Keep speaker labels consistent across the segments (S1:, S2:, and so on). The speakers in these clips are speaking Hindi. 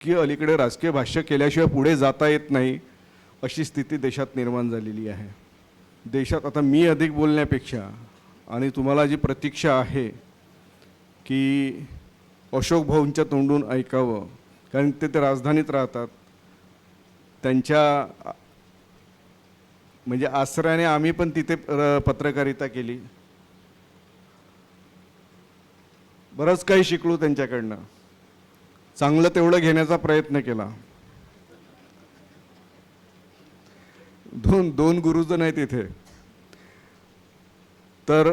S1: की अलीकडे राजकीय भाष्य केल्याशिवाय पुढे जाता येत नाही अशी स्थिती देशात निर्माण झालेली आहे. देशात आता मी अधिक बोलण्यापेक्षा आणि तुम्हाला जी प्रतीक्षा आहे की अशोक भाऊंच्या तोंडून ऐकावं, कारण ते राजधानीत राहतात, त्यांच्या म्हणजे आसऱ्याने आम्ही पण तिथे पत्रकारिता केली, बरंच काही शिकलो त्यांच्याकडनं, चांगलं तेवढं घेण्याचा प्रयत्न केला. दोन गुरुजन आहेत इथे. तर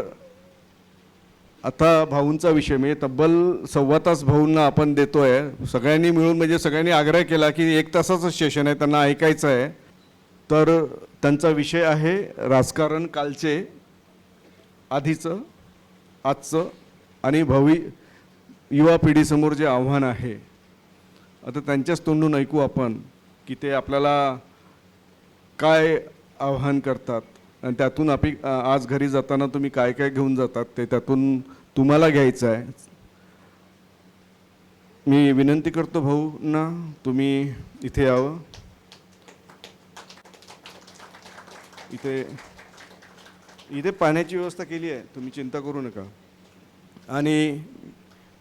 S1: आता भाऊंचा विषय म्हणजे तब्बल 1.25 तास भाऊंना आपण देतोय सगळ्यांनी मिळून, म्हणजे सगळ्यांनी आग्रह केला की 1 तासाचं सेशन आहे, त्यांना ऐकायचं आहे. तर त्यांचा विषय आहे राजकारण कालचे, आधीचं, आजचं आणि भावी युवा पिढीसमोर जे आव्हान आहे. आता त्यांच्याच तोंडून ऐकू आपण की ते आपल्याला काय आव्हान करतात आणि त्यातून आज घरी जाताना तुम्ही काय काय घेऊन जातात ते त्यातून तुम्हाला घ्यायचं आहे. मी विनंती करतो भाऊंना, तुम्ही इथे यावं. इथे पाण्याची व्यवस्था केली आहे, तुम्ही चिंता करू नका. आणि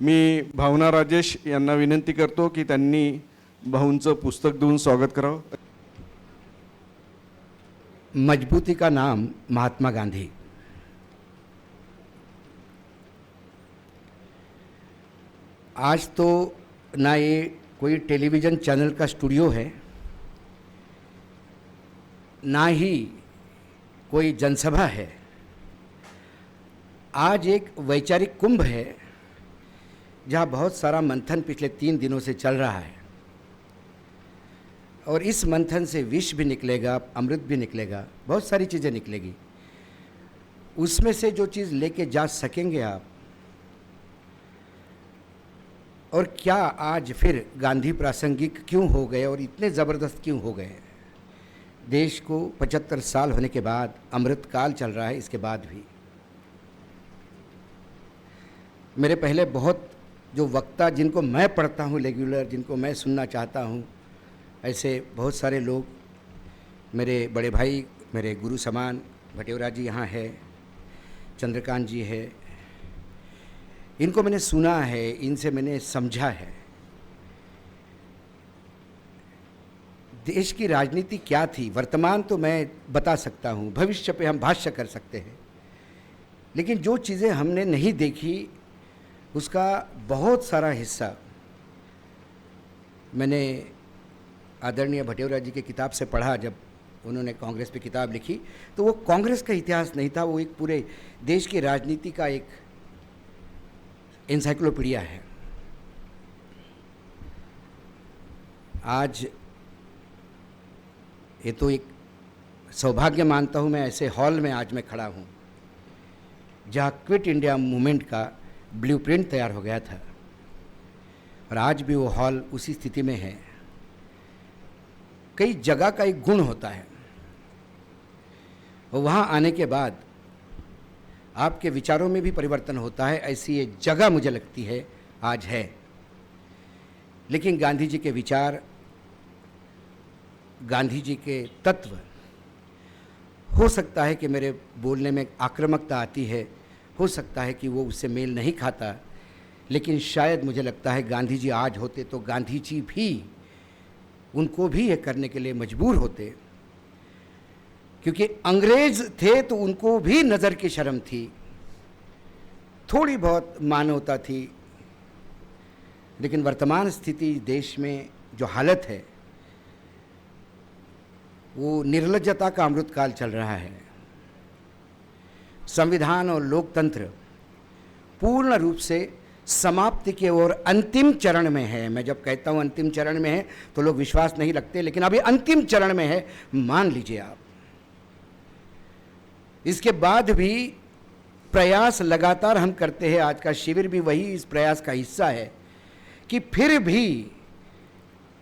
S1: मी भावना राजेश यांना विनंती करतो की त्यांनी भाऊंचं पुस्तक देऊन स्वागत करावं.
S2: मजबूती का नाम महात्मा गांधी. आज तो ना ये कोई टेलीविज़न चैनल का स्टूडियो है, ना ही कोई जनसभा है. आज एक वैचारिक कुंभ है जहाँ बहुत सारा मंथन पिछले 3 दिनों से चल रहा है और इस मंथन से विष भी निकलेगा, अमृत भी निकलेगा, बहुत सारी चीज़ें निकलेगी. उसमें से जो चीज़ लेके जा सकेंगे आप, और क्या आज फिर गांधी प्रासंगिक क्यों हो गए और इतने ज़बरदस्त क्यों हो गए. देश को 75 साल होने के बाद अमृत काल चल रहा है. इसके बाद भी मेरे पहले बहुत जो वक्ता जिनको मैं पढ़ता हूँ रेगुलर, जिनको मैं सुनना चाहता हूँ, ऐसे बहुत सारे लोग, मेरे बड़े भाई, मेरे गुरु समान भटेवरा जी यहाँ है, चंद्रकांत जी है, इनको मैंने सुना है, इनसे मैंने समझा है देश की राजनीति क्या थी. वर्तमान तो मैं बता सकता हूँ, भविष्य पे हम भाष्य कर सकते हैं, लेकिन जो चीज़ें हमने नहीं देखी उसका बहुत सारा हिस्सा मैंने आदरणीय भटेवरा जी की किताब से पढ़ा. जब उन्होंने कांग्रेस पे किताब लिखी तो वो कांग्रेस का इतिहास नहीं था, वो एक पूरे देश की राजनीति का एक एनसाइक्लोपीडिया है. आज ये तो एक सौभाग्य मानता हूँ मैं, ऐसे हॉल में आज मैं खड़ा हूँ जहाँ क्विट इंडिया मूवमेंट का ब्लूप्रिंट तैयार हो गया था और आज भी वो हॉल उसी स्थिति में है. कई जगह का एक गुण होता है और वहाँ आने के बाद आपके विचारों में भी परिवर्तन होता है. ऐसी ये जगह मुझे लगती है आज है. लेकिन गांधी जी के विचार, गांधी जी के तत्व, हो सकता है कि मेरे बोलने में आक्रामकता आती है, हो सकता है कि वो उससे मेल नहीं खाता, लेकिन शायद मुझे लगता है गांधी जी आज होते तो गांधी जी भी उनको भी ये करने के लिए मजबूर होते, क्योंकि अंग्रेज थे तो उनको भी नज़र की शर्म थी, थोड़ी बहुत मानवता थी. लेकिन वर्तमान स्थिति देश में जो हालत है वो निर्लज्जता का अमृतकाल चल रहा है. संविधान और लोकतंत्र पूर्ण रूप से समाप्ति के ओर अंतिम चरण में है. मैं जब कहता हूँ अंतिम चरण में है तो लोग विश्वास नहीं रखते, लेकिन अभी अंतिम चरण में है, मान लीजिए आप. इसके बाद भी प्रयास लगातार हम करते हैं. आज का शिविर भी वही इस प्रयास का हिस्सा है कि फिर भी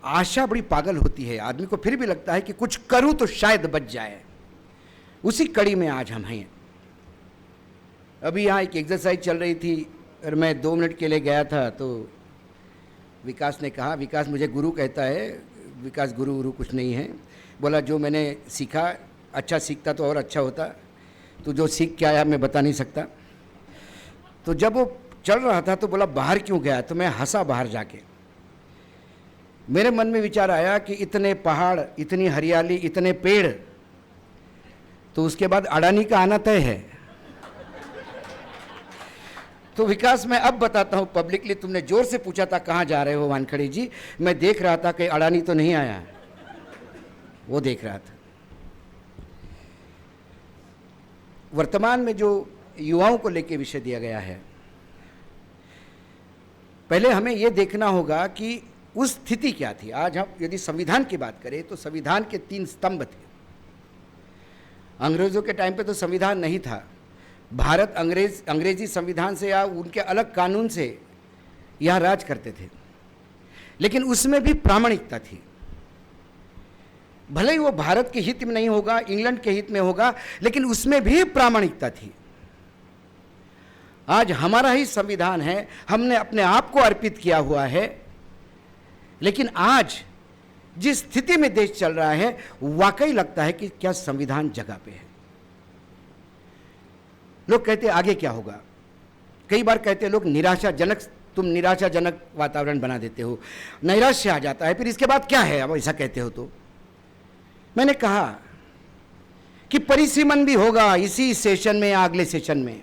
S2: आशा बड़ी पागल होती है. आदमी को फिर भी लगता है कि कुछ करूं तो शायद बच जाए. उसी कड़ी में आज हम हैं. अभी यहाँ एक एक्सरसाइज चल रही थी और मैं 2 मिनट के लिए गया था तो विकास ने कहा, विकास मुझे गुरु कहता है, विकास गुरु गुरु कुछ नहीं है। बोला जो मैंने सीखा, अच्छा सीखता तो और अच्छा होता, तो जो सीख के आया मैं बता नहीं सकता। तो जब वो चल रहा था तो बोला बाहर क्यों गया, तो मैं हंसा बाहर जाके। मेरे मन में विचार आया कि इतने पहाड़, इतनी हरियाली, इतने पेड़, तो उसके बाद अडानी का आना तय है। तो विकास मैं अब बताता हूं पब्लिकली, तुमने जोर से पूछा था कहाँ जा रहे हो वानखड़े जी, मैं देख रहा था कि अडानी तो नहीं आया, वो देख रहा था। वर्तमान में जो युवाओं को लेकर विषय दिया गया है, पहले हमें यह देखना होगा कि उस स्थिति क्या थी। आज हम यदि संविधान की बात करें तो संविधान के 3 स्तंभ थे। अंग्रेजों के टाइम पे तो संविधान नहीं था। भारत अंग्रेजी संविधान से या उनके अलग कानून से यहाँ राज करते थे, लेकिन उसमें भी प्रामाणिकता थी। भले ही वो भारत के हित में नहीं होगा, इंग्लैंड के हित में होगा, लेकिन उसमें भी प्रामाणिकता थी। आज हमारा ही संविधान है, हमने अपने आप को अर्पित किया हुआ है, लेकिन आज जिस स्थिति में देश चल रहा है, वाकई लगता है कि क्या संविधान जगह पे है। लोग कहते हैं आगे क्या होगा, कई बार कहते हैं लोग निराशाजनक, तुम निराशाजनक वातावरण बना देते हो, नैराश्य आ जाता है, फिर इसके बाद क्या है, अब ऐसा कहते हो। तो मैंने कहा कि परिसीमन भी होगा इसी सेशन में या अगले सेशन में।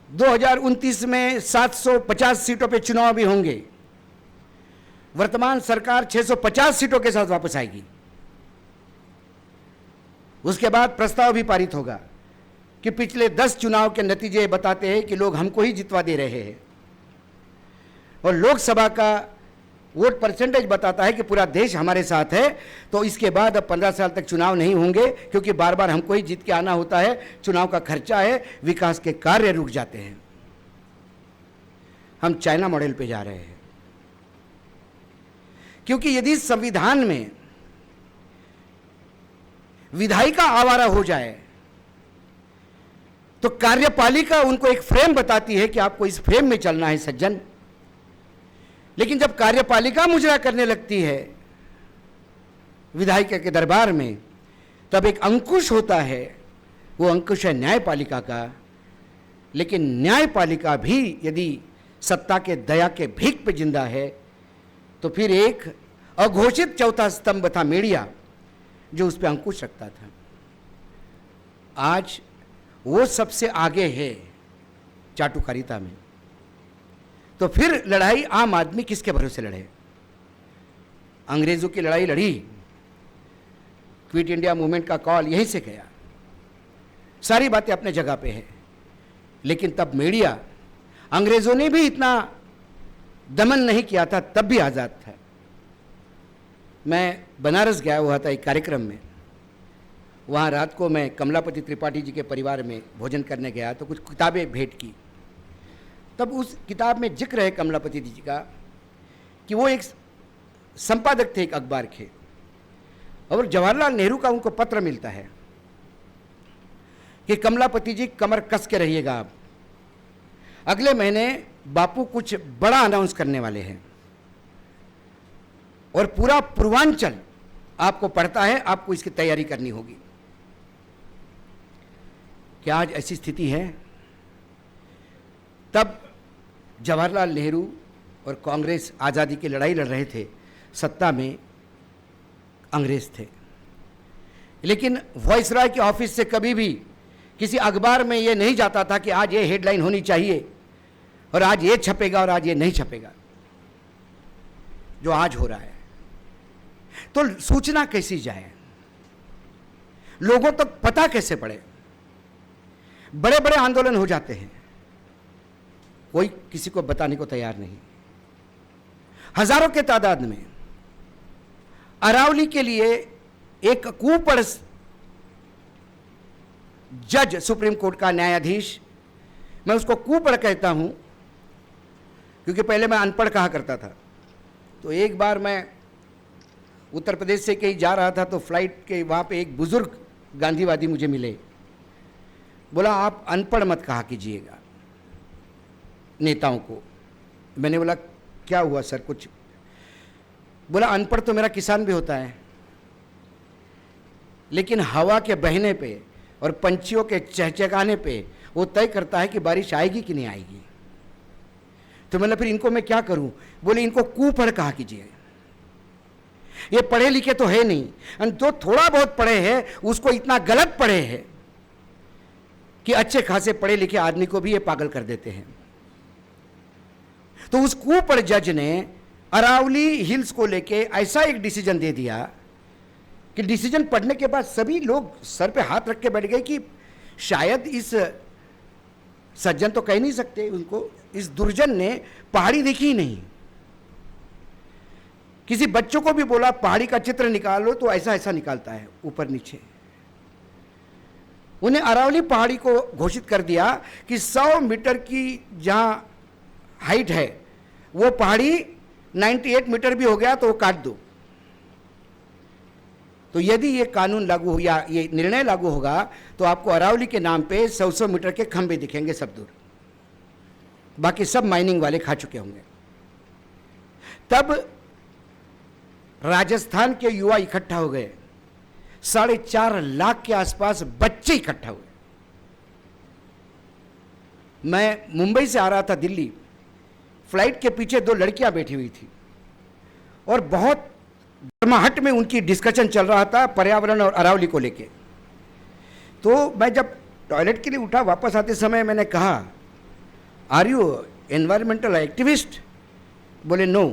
S2: 2029 में 750 सीटों पे चुनाव भी होंगे। वर्तमान सरकार 650 सीटों के साथ वापस आएगी। उसके बाद प्रस्ताव भी पारित होगा कि पिछले 10 चुनाव के नतीजे बताते हैं कि लोग हमको ही जितवा दे रहे हैं, और लोकसभा का वोट परसेंटेज बताता है कि पूरा देश हमारे साथ है। तो इसके बाद अब 15 साल तक चुनाव नहीं होंगे, क्योंकि बार बार हमको ही जीत के आना होता है, चुनाव का खर्चा है, विकास के कार्य रुक जाते हैं। हम चाइना मॉडल पे जा रहे हैं, क्योंकि यदि संविधान में विधायिका आवारा हो जाए तो कार्यपालिका उनको एक फ्रेम बताती है कि आपको इस फ्रेम में चलना है सज्जन। लेकिन जब कार्यपालिका मुजरा करने लगती है विधायिका के दरबार में, तब एक अंकुश होता है, वो अंकुश है न्यायपालिका का। लेकिन न्यायपालिका भी यदि सत्ता के दया के भीख पे जिंदा है, तो फिर एक अघोषित चौथा स्तंभ था मीडिया, जो उस पर अंकुश रखता था। आज वो सबसे आगे है चाटुकारिता में। तो फिर लड़ाई आम आदमी किसके भरोसे लड़े। अंग्रेजों की लड़ाई लड़ी, क्विट इंडिया मूवमेंट का कॉल यहीं से गया, सारी बातें अपने जगह पे है। लेकिन तब मीडिया, अंग्रेजों ने भी इतना दमन नहीं किया था, तब भी आज़ाद था। मैं बनारस गया हुआ था एक कार्यक्रम में, वहाँ रात को मैं कमलापति त्रिपाठी जी के परिवार में भोजन करने गया, तो कुछ किताबें भेंट की। तब उस किताब में जिक्र है कमलापति जी का कि वो एक संपादक थे एक अखबार के, और जवाहरलाल नेहरू का उनको पत्र मिलता है कि कमलापति जी कमर कस के रहिएगा, आप अगले महीने बापू कुछ बड़ा अनाउंस करने वाले हैं, और पूरा पूर्वांचल आपको पड़ता है, आपको इसकी तैयारी करनी होगी। क्या आज ऐसी स्थिति है? तब जवाहरलाल नेहरू और कांग्रेस आज़ादी की लड़ाई लड़ रहे थे, सत्ता में अंग्रेज थे। लेकिन वॉइसरॉय के ऑफिस से कभी भी किसी अखबार में ये नहीं जाता था कि आज ये हेडलाइन होनी चाहिए और आज ये छपेगा और आज ये नहीं छपेगा, जो आज हो रहा है। तो सूचना कैसी जाए, लोगों तक पता कैसे पड़े? बड़े बड़े आंदोलन हो जाते हैं, कोई किसी को बताने को तैयार नहीं। हजारों के तादाद में अरावली के लिए एक कुपढ़ जज, सुप्रीम कोर्ट का न्यायाधीश, मैं उसको कुपढ़ कहता हूं क्योंकि पहले मैं अनपढ़ कहा करता था। तो एक बार मैं उत्तर प्रदेश से कहीं जा रहा था, तो फ्लाइट के वहाँ पे एक बुजुर्ग गांधीवादी मुझे मिले। बोला आप अनपढ़ मत कहा कीजिएगा नेताओं को, मैंने बोला क्या हुआ सर कुछ? बोला अनपढ़ तो मेरा किसान भी होता है, लेकिन हवा के बहने पे और पंछियों के चहचहाने पे वो तय करता है कि बारिश आएगी कि नहीं आएगी। तो मतलब फिर इनको मैं क्या करूं? बोले इनको कुपढ़ कहा कीजिए, ये पढ़े लिखे तो है नहीं, और जो थोड़ा बहुत पढ़े हैं उसको इतना गलत पढ़े हैं कि अच्छे खासे पढ़े लिखे आदमी को भी ये पागल कर देते हैं। तो उस कुपढ़ जज ने अरावली हिल्स को लेके ऐसा एक डिसीजन दे दिया कि डिसीजन पढ़ने के बाद सभी लोग सर पे हाथ रख के बैठ गए कि शायद इस सज्जन तो कह नहीं सकते उनको, इस दुर्जन ने पहाड़ी देखी ही नहीं। किसी बच्चों को भी बोला पहाड़ी का चित्र निकालो तो ऐसा ऐसा निकालता है ऊपर नीचे। उन्हें अरावली पहाड़ी को घोषित कर दिया कि 100 मीटर की जहां हाइट है वो पहाड़ी 98 मीटर भी हो गया तो वो काट दो। तो यदि ये कानून लागू हो या ये निर्णय लागू होगा तो आपको अरावली के नाम पे 100 मीटर के खंभे दिखेंगे सब दूर, बाकी सब माइनिंग वाले खा चुके होंगे। तब राजस्थान के युवा इकट्ठा हो गए, 4.5 लाख के आसपास बच्चे इकट्ठा हुए। मैं मुंबई से आ रहा था दिल्ली, फ्लाइट के पीछे 2 लड़कियां बैठी हुई थी और बहुत गर्माहट में उनकी डिस्कशन चल रहा था पर्यावरण और अरावली को लेके। तो मैं जब टॉयलेट के लिए उठा वापस आते समय मैंने कहा आर यू एनवायरमेंटल एक्टिविस्ट? बोले no,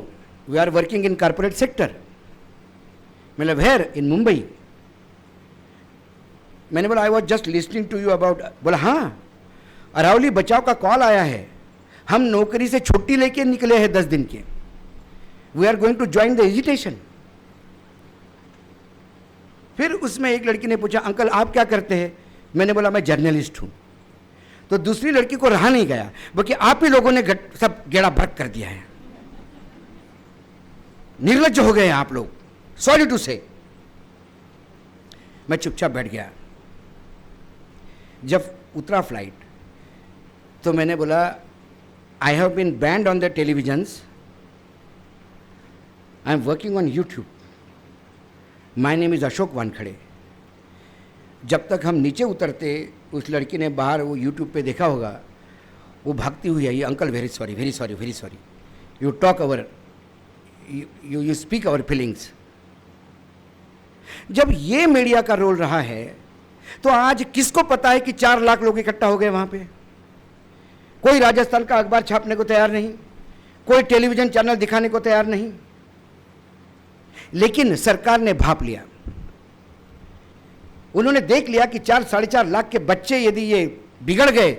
S2: we are working in corporate sector. मतलब वेयर? इन मुंबई। मैंने बोला I was just listening to you about. बोला हाँ, अरावली बचाव का कॉल आया है, हम नौकरी से छुट्टी लेके निकले हैं 10 दिन के, we are going to join the agitation. फिर उसमें एक लड़की ने पूछा अंकल आप क्या करते हैं? मैंने बोला मैं जर्नलिस्ट हूं। तो दूसरी लड़की को रहा नहीं गया, बल्कि आप ही लोगों ने सब गेड़ा भरक कर दिया है, निर्लज्ज हो गए आप लोग, सॉरी टू से। मैं चुपचाप बैठ गया। जब उतरा फ्लाइट तो मैंने बोला I have been banned on the televisions, I am working on YouTube, my name is Ashok Wankhede. जब तक हम नीचे उतरते उस लड़की ने बाहर वो यूट्यूब पे देखा होगा, वो भागती हुई आई, uncle very sorry very sorry very sorry, you talk our you speak our feelings. जब ये मीडिया का रोल रहा है तो आज किसको पता है कि 4 लाख लोग इकट्ठा हो गए वहां पे? कोई राजस्थान का अखबार छापने को तैयार नहीं, कोई टेलीविजन चैनल दिखाने को तैयार नहीं। लेकिन सरकार ने भाप लिया, उन्होंने देख लिया कि 4-4.5 लाख के बच्चे यदि ये बिगड़ गए,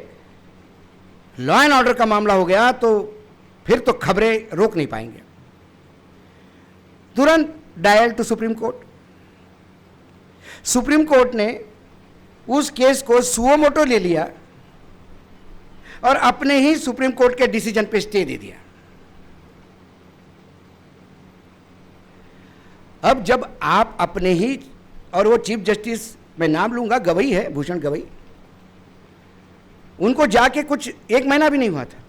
S2: लॉ एंड ऑर्डर का मामला हो गया, तो फिर तो खबरें रोक नहीं पाएंगे। तुरंत dial to supreme court. Supreme court ने उस केस को सुओ मोटो ले लिया और अपने ही सुप्रीम कोर्ट के डिसीजन पे स्टे दे दिया। अब जब आप अपने ही, और वो चीफ जस्टिस, मैं नाम लूंगा, गवई है, भूषण गवई, उनको जाके कुछ 1 महीना भी नहीं हुआ था।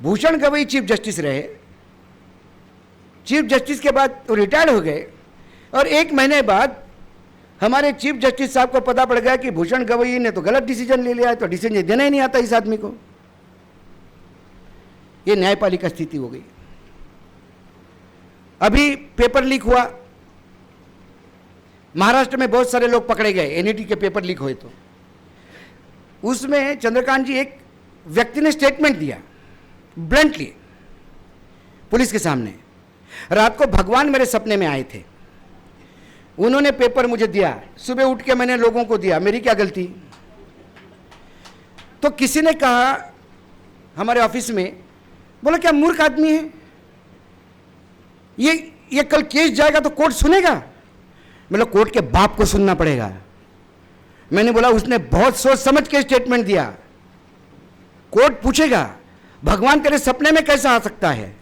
S2: भूषण गवई चीफ जस्टिस रहे, चीफ जस्टिस के बाद वो रिटायर्ड हो गए, और 1 महीने बाद हमारे चीफ जस्टिस साहब को पता पड़ गया कि भूषण गवई ने तो गलत डिसीजन ले लिया है, तो डिसीजन देना ही नहीं आता इस आदमी को। ये न्यायपालिका स्थिति हो गई। अभी पेपर लीक हुआ, महाराष्ट्र में बहुत सारे लोग पकड़े गए, एनईटी के पेपर लीक हुए, तो उसमें चंद्रकांत जी, एक व्यक्ति ने स्टेटमेंट दिया ब्लंटली पुलिस के सामने, रात को भगवान मेरे सपने में आए थे, उन्होंने पेपर मुझे दिया, सुबह उठ के मैंने लोगों को दिया, मेरी क्या गलती? तो किसी ने कहा हमारे ऑफिस में, बोला क्या मूर्ख आदमी है ये कल केस जाएगा तो कोर्ट सुनेगा? मतलब कोर्ट के बाप को सुनना पड़ेगा। मैंने बोला उसने बहुत सोच समझ के स्टेटमेंट दिया, कोर्ट पूछेगा भगवान तेरे सपने में कैसा आ सकता है,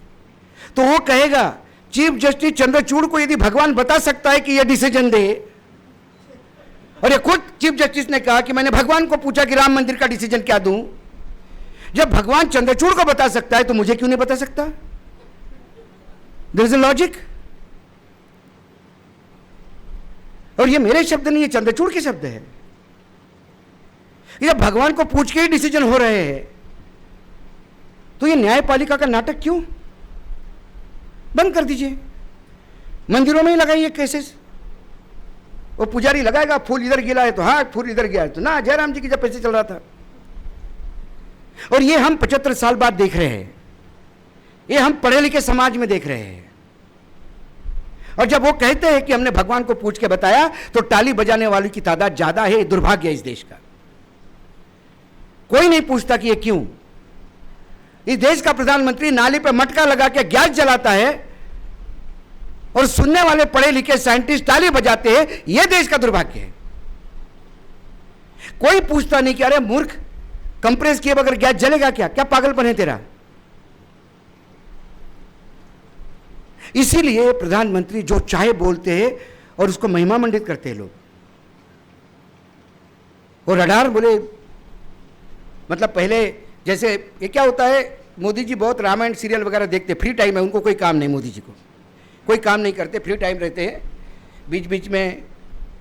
S2: तो वो कहेगा चीफ जस्टिस चंद्रचूड़ को यदि भगवान बता सकता है कि यह डिसीजन दे, और ये खुद चीफ जस्टिस ने कहा कि मैंने भगवान को पूछा कि राम मंदिर का डिसीजन क्या दूं, जब भगवान चंद्रचूड़ को बता सकता है तो मुझे क्यों नहीं बता सकता? There is a logic. और ये मेरे शब्द नहीं है, चंद्रचूड़ के शब्द है। जब भगवान को पूछ के ही डिसीजन हो रहे हैं तो ये न्यायपालिका का नाटक क्यों? बंद कर दीजिए, मंदिरों में ही लगाइए केसेस। वो पुजारी लगाएगा फूल इधर गिरा है तो हाँ, फूल इधर गया है तो ना। जयराम जी की जब पैसे चल रहा था, और ये हम 75 साल बाद देख रहे हैं, ये हम पढ़े लिखे समाज में देख रहे हैं। और जब वो कहते हैं कि हमने भगवान को पूछ के बताया तो टाली बजाने वालों की तादाद ज्यादा है। दुर्भाग्य है इस देश का। कोई नहीं पूछता कि ये क्यों। इस देश का प्रधानमंत्री नाली पे मटका लगा के गैस जलाता है और सुनने वाले पढ़े लिखे साइंटिस्ट ताली बजाते हैं। यह देश का दुर्भाग्य है। कोई पूछता नहीं कि अरे मूर्ख, कंप्रेस किए बगैर गैस जलेगा क्या? क्या पागलपन है तेरा? इसीलिए प्रधानमंत्री जो चाहे बोलते हैं और उसको महिमा मंडित करते हैं लोग। और रडार बोले, मतलब पहले जैसे ये क्या होता है, मोदी जी बहुत रामायण सीरियल वगैरह देखते, फ्री टाइम है उनको, कोई काम नहीं, मोदी जी को कोई काम नहीं करते, फ्री टाइम रहते हैं, बीच बीच में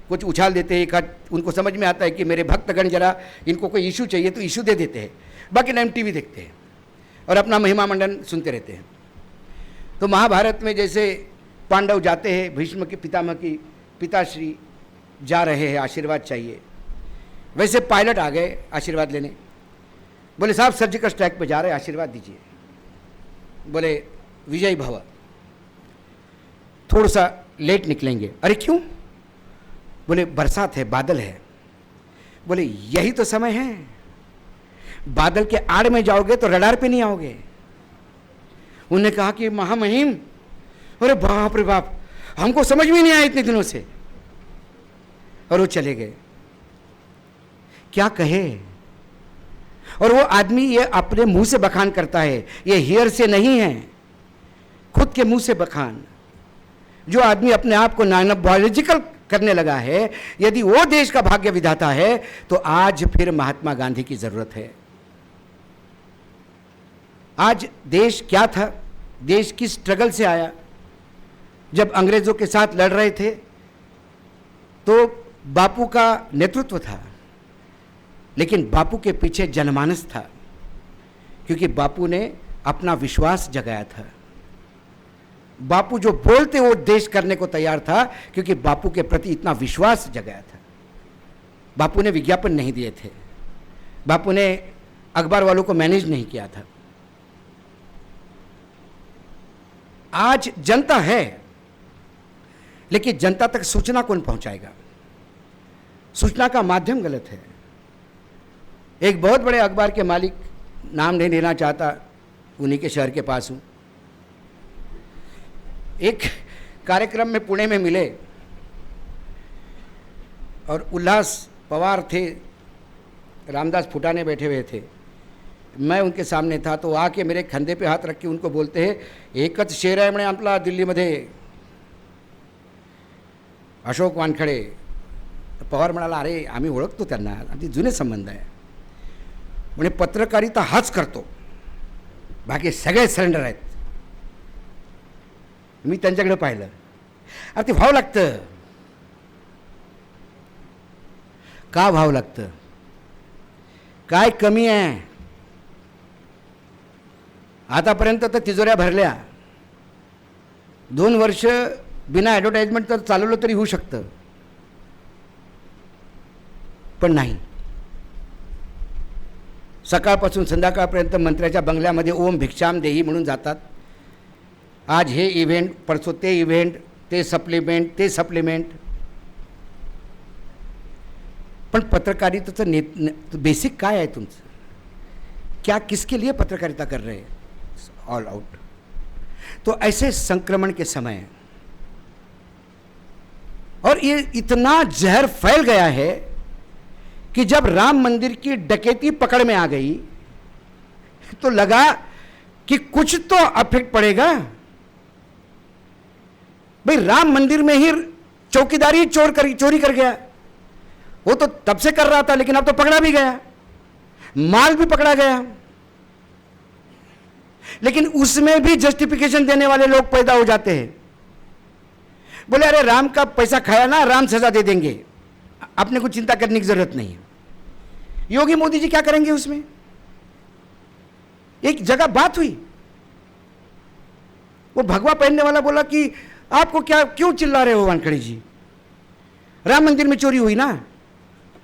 S2: कुछ उछाल देते हैं। एक आध उनको समझ में आता है कि मेरे भक्तगण जरा इनको कोई इशू चाहिए तो इशू दे देते हैं। बाकी टाइम टीवी देखते हैं और अपना महिमा मंडन सुनते रहते हैं। तो महाभारत में जैसे पांडव जाते हैं, भीष्म के पितामह की पिताश्री जा रहे हैं, आशीर्वाद चाहिए, वैसे पायलट आ गए आशीर्वाद लेने। बोले साहब सर्जिकल स्ट्राइक पे जा रहे हैं, आशीर्वाद दीजिए। बोले विजय भव, थोड़ा सा लेट निकलेंगे। अरे क्यों? बोले बरसात है, बादल है। बोले यही तो समय है, बादल के आड़ में जाओगे तो रडार पे नहीं आओगे। उन्होंने कहा कि महामहिम, अरे बाप रे बाप, हमको समझ में नहीं आया इतने दिनों से। और वो चले गए। क्या कहे? और वो आदमी ये अपने मुंह से बखान करता है, ये हियर से नहीं है, खुद के मुंह से बखान। जो आदमी अपने आप को बायोलॉजिकल करने लगा है, यदि वो देश का भाग्य विधाता है तो आज फिर महात्मा गांधी की जरूरत है। आज देश क्या था? देश की स्ट्रगल से आया। जब अंग्रेजों के साथ लड़ रहे थे तो बापू का नेतृत्व था, लेकिन बापू के पीछे जनमानस था, क्योंकि बापू ने अपना विश्वास जगाया था। बापू जो बोलते वो देश करने को तैयार था, क्योंकि बापू के प्रति इतना विश्वास जगाया था। बापू ने विज्ञापन नहीं दिए थे, बापू ने अखबार वालों को मैनेज नहीं किया था। आज जनता है, लेकिन जनता तक सूचना कौन पहुंचाएगा? सूचना का माध्यम गलत है। एक बहुत बड़े अखबार के मालिक, नाम नहीं लेना चाहता, उन्हीं के शहर के पास हूँ, एक कार्यक्रम में पुणे में मिले और उल्लास पवार थे, रामदास फुटाने बैठे हुए थे, मैं उनके सामने था। तो आके मेरे कंधे पे हाथ रख के उनको बोलते हैं, एकच शेर आहे म्हणे आपला दिल्लीमध्ये, अशोक वानखडे। पवार म्हणाला, अरे आम्ही ओळखतो त्यांना, आमचे जुने संबंध आहे म्हणे, पत्रकारिता हाच करतो, बाकी सगळे सरेंडर आहेत। मी त्यांच्याकडे पाहिलं, अरे ते भाव लागतं का? भाव लागतं काय? कमी आहे? आतापर्यंत तर तिजोऱ्या भरल्या, 2 वर्ष बिना ॲडव्हर्टाइजमेंट तर चालवलं तरी होऊ शकतं, पण नाही। सकाळपासून संध्याकाळपर्यंत मंत्र्याच्या बंगल्यामध्ये ओम भिक्षाम देही म्हणून जातात। आज हे इव्हेंट, परसों ते इव्हेंट, ते सप्लिमेंट, ते सप्लिमेंट। पण पत्रकारितेचं बेसिक काय आहे तुमचं? क्या, किसके लिए पत्रकारिता कर रहे हैं? All out. तो ऐसे संक्रमण के समय, और ये इतना जहर फैल गया है कि जब राम मंदिर की डकैती पकड़ में आ गई तो लगा कि कुछ तो इफेक्ट पड़ेगा। भाई राम मंदिर में ही चौकीदारी चोरी कर गया, वो तो तब से कर रहा था, लेकिन अब तो पकड़ा भी गया, माल भी पकड़ा गया। लेकिन उसमें भी जस्टिफिकेशन देने वाले लोग पैदा हो जाते हैं। बोले अरे राम का पैसा खाया ना, राम सजा दे देंगे, अपने को चिंता करने की जरूरत नहीं है। योगी मोदी जी क्या करेंगे उसमें? एक जगह बात हुई, वो भगवा पहनने वाला बोला कि आपको क्या, क्यों चिल्ला रहे हो वानखड़े जी, राम मंदिर में चोरी हुई ना,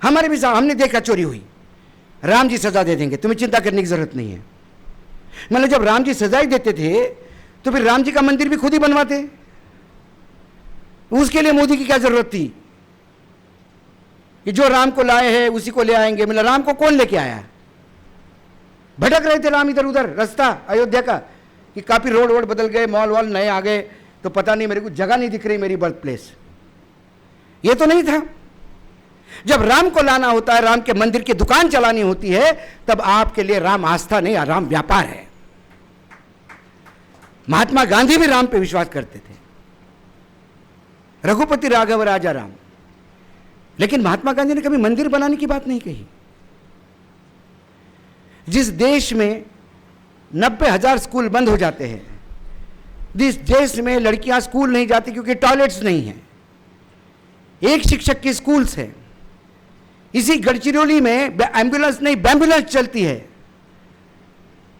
S2: हमारे भी हमने देखा चोरी हुई, राम जी सजा दे देंगे, तुम्हें चिंता करने की जरूरत नहीं है। मतलब जब राम जी सजा ही देते थे तो फिर राम जी का मंदिर भी खुद ही बनवाते, उसके लिए मोदी की क्या जरूरत थी कि जो राम को लाए हैं उसी को ले आएंगे। मतलब राम को कौन लेके आया? भटक रहे थे राम इधर उधर रास्ता अयोध्या का, कि काफी रोड वोड बदल गए, मॉल वॉल नए आ गए, तो पता नहीं मेरे को जगह नहीं दिख रही मेरी बर्थ प्लेस। ये तो नहीं था। जब राम को लाना होता है, राम के मंदिर की दुकान चलानी होती है, तब आपके लिए राम आस्था नहीं, राम व्यापार है। महात्मा गांधी भी राम पे विश्वास करते थे, रघुपति राघव राजा राम, लेकिन महात्मा गांधी ने कभी मंदिर बनाने की बात नहीं कही। जिस देश में 90,000 स्कूल बंद हो जाते हैं, जिस देश में लड़कियां स्कूल नहीं जाती क्योंकि टॉयलेट्स नहीं है, एक शिक्षक की स्कूल्स है, इसी गढ़चिरौली में एम्बुलेंस नहीं बैम्बुलेंस चलती है,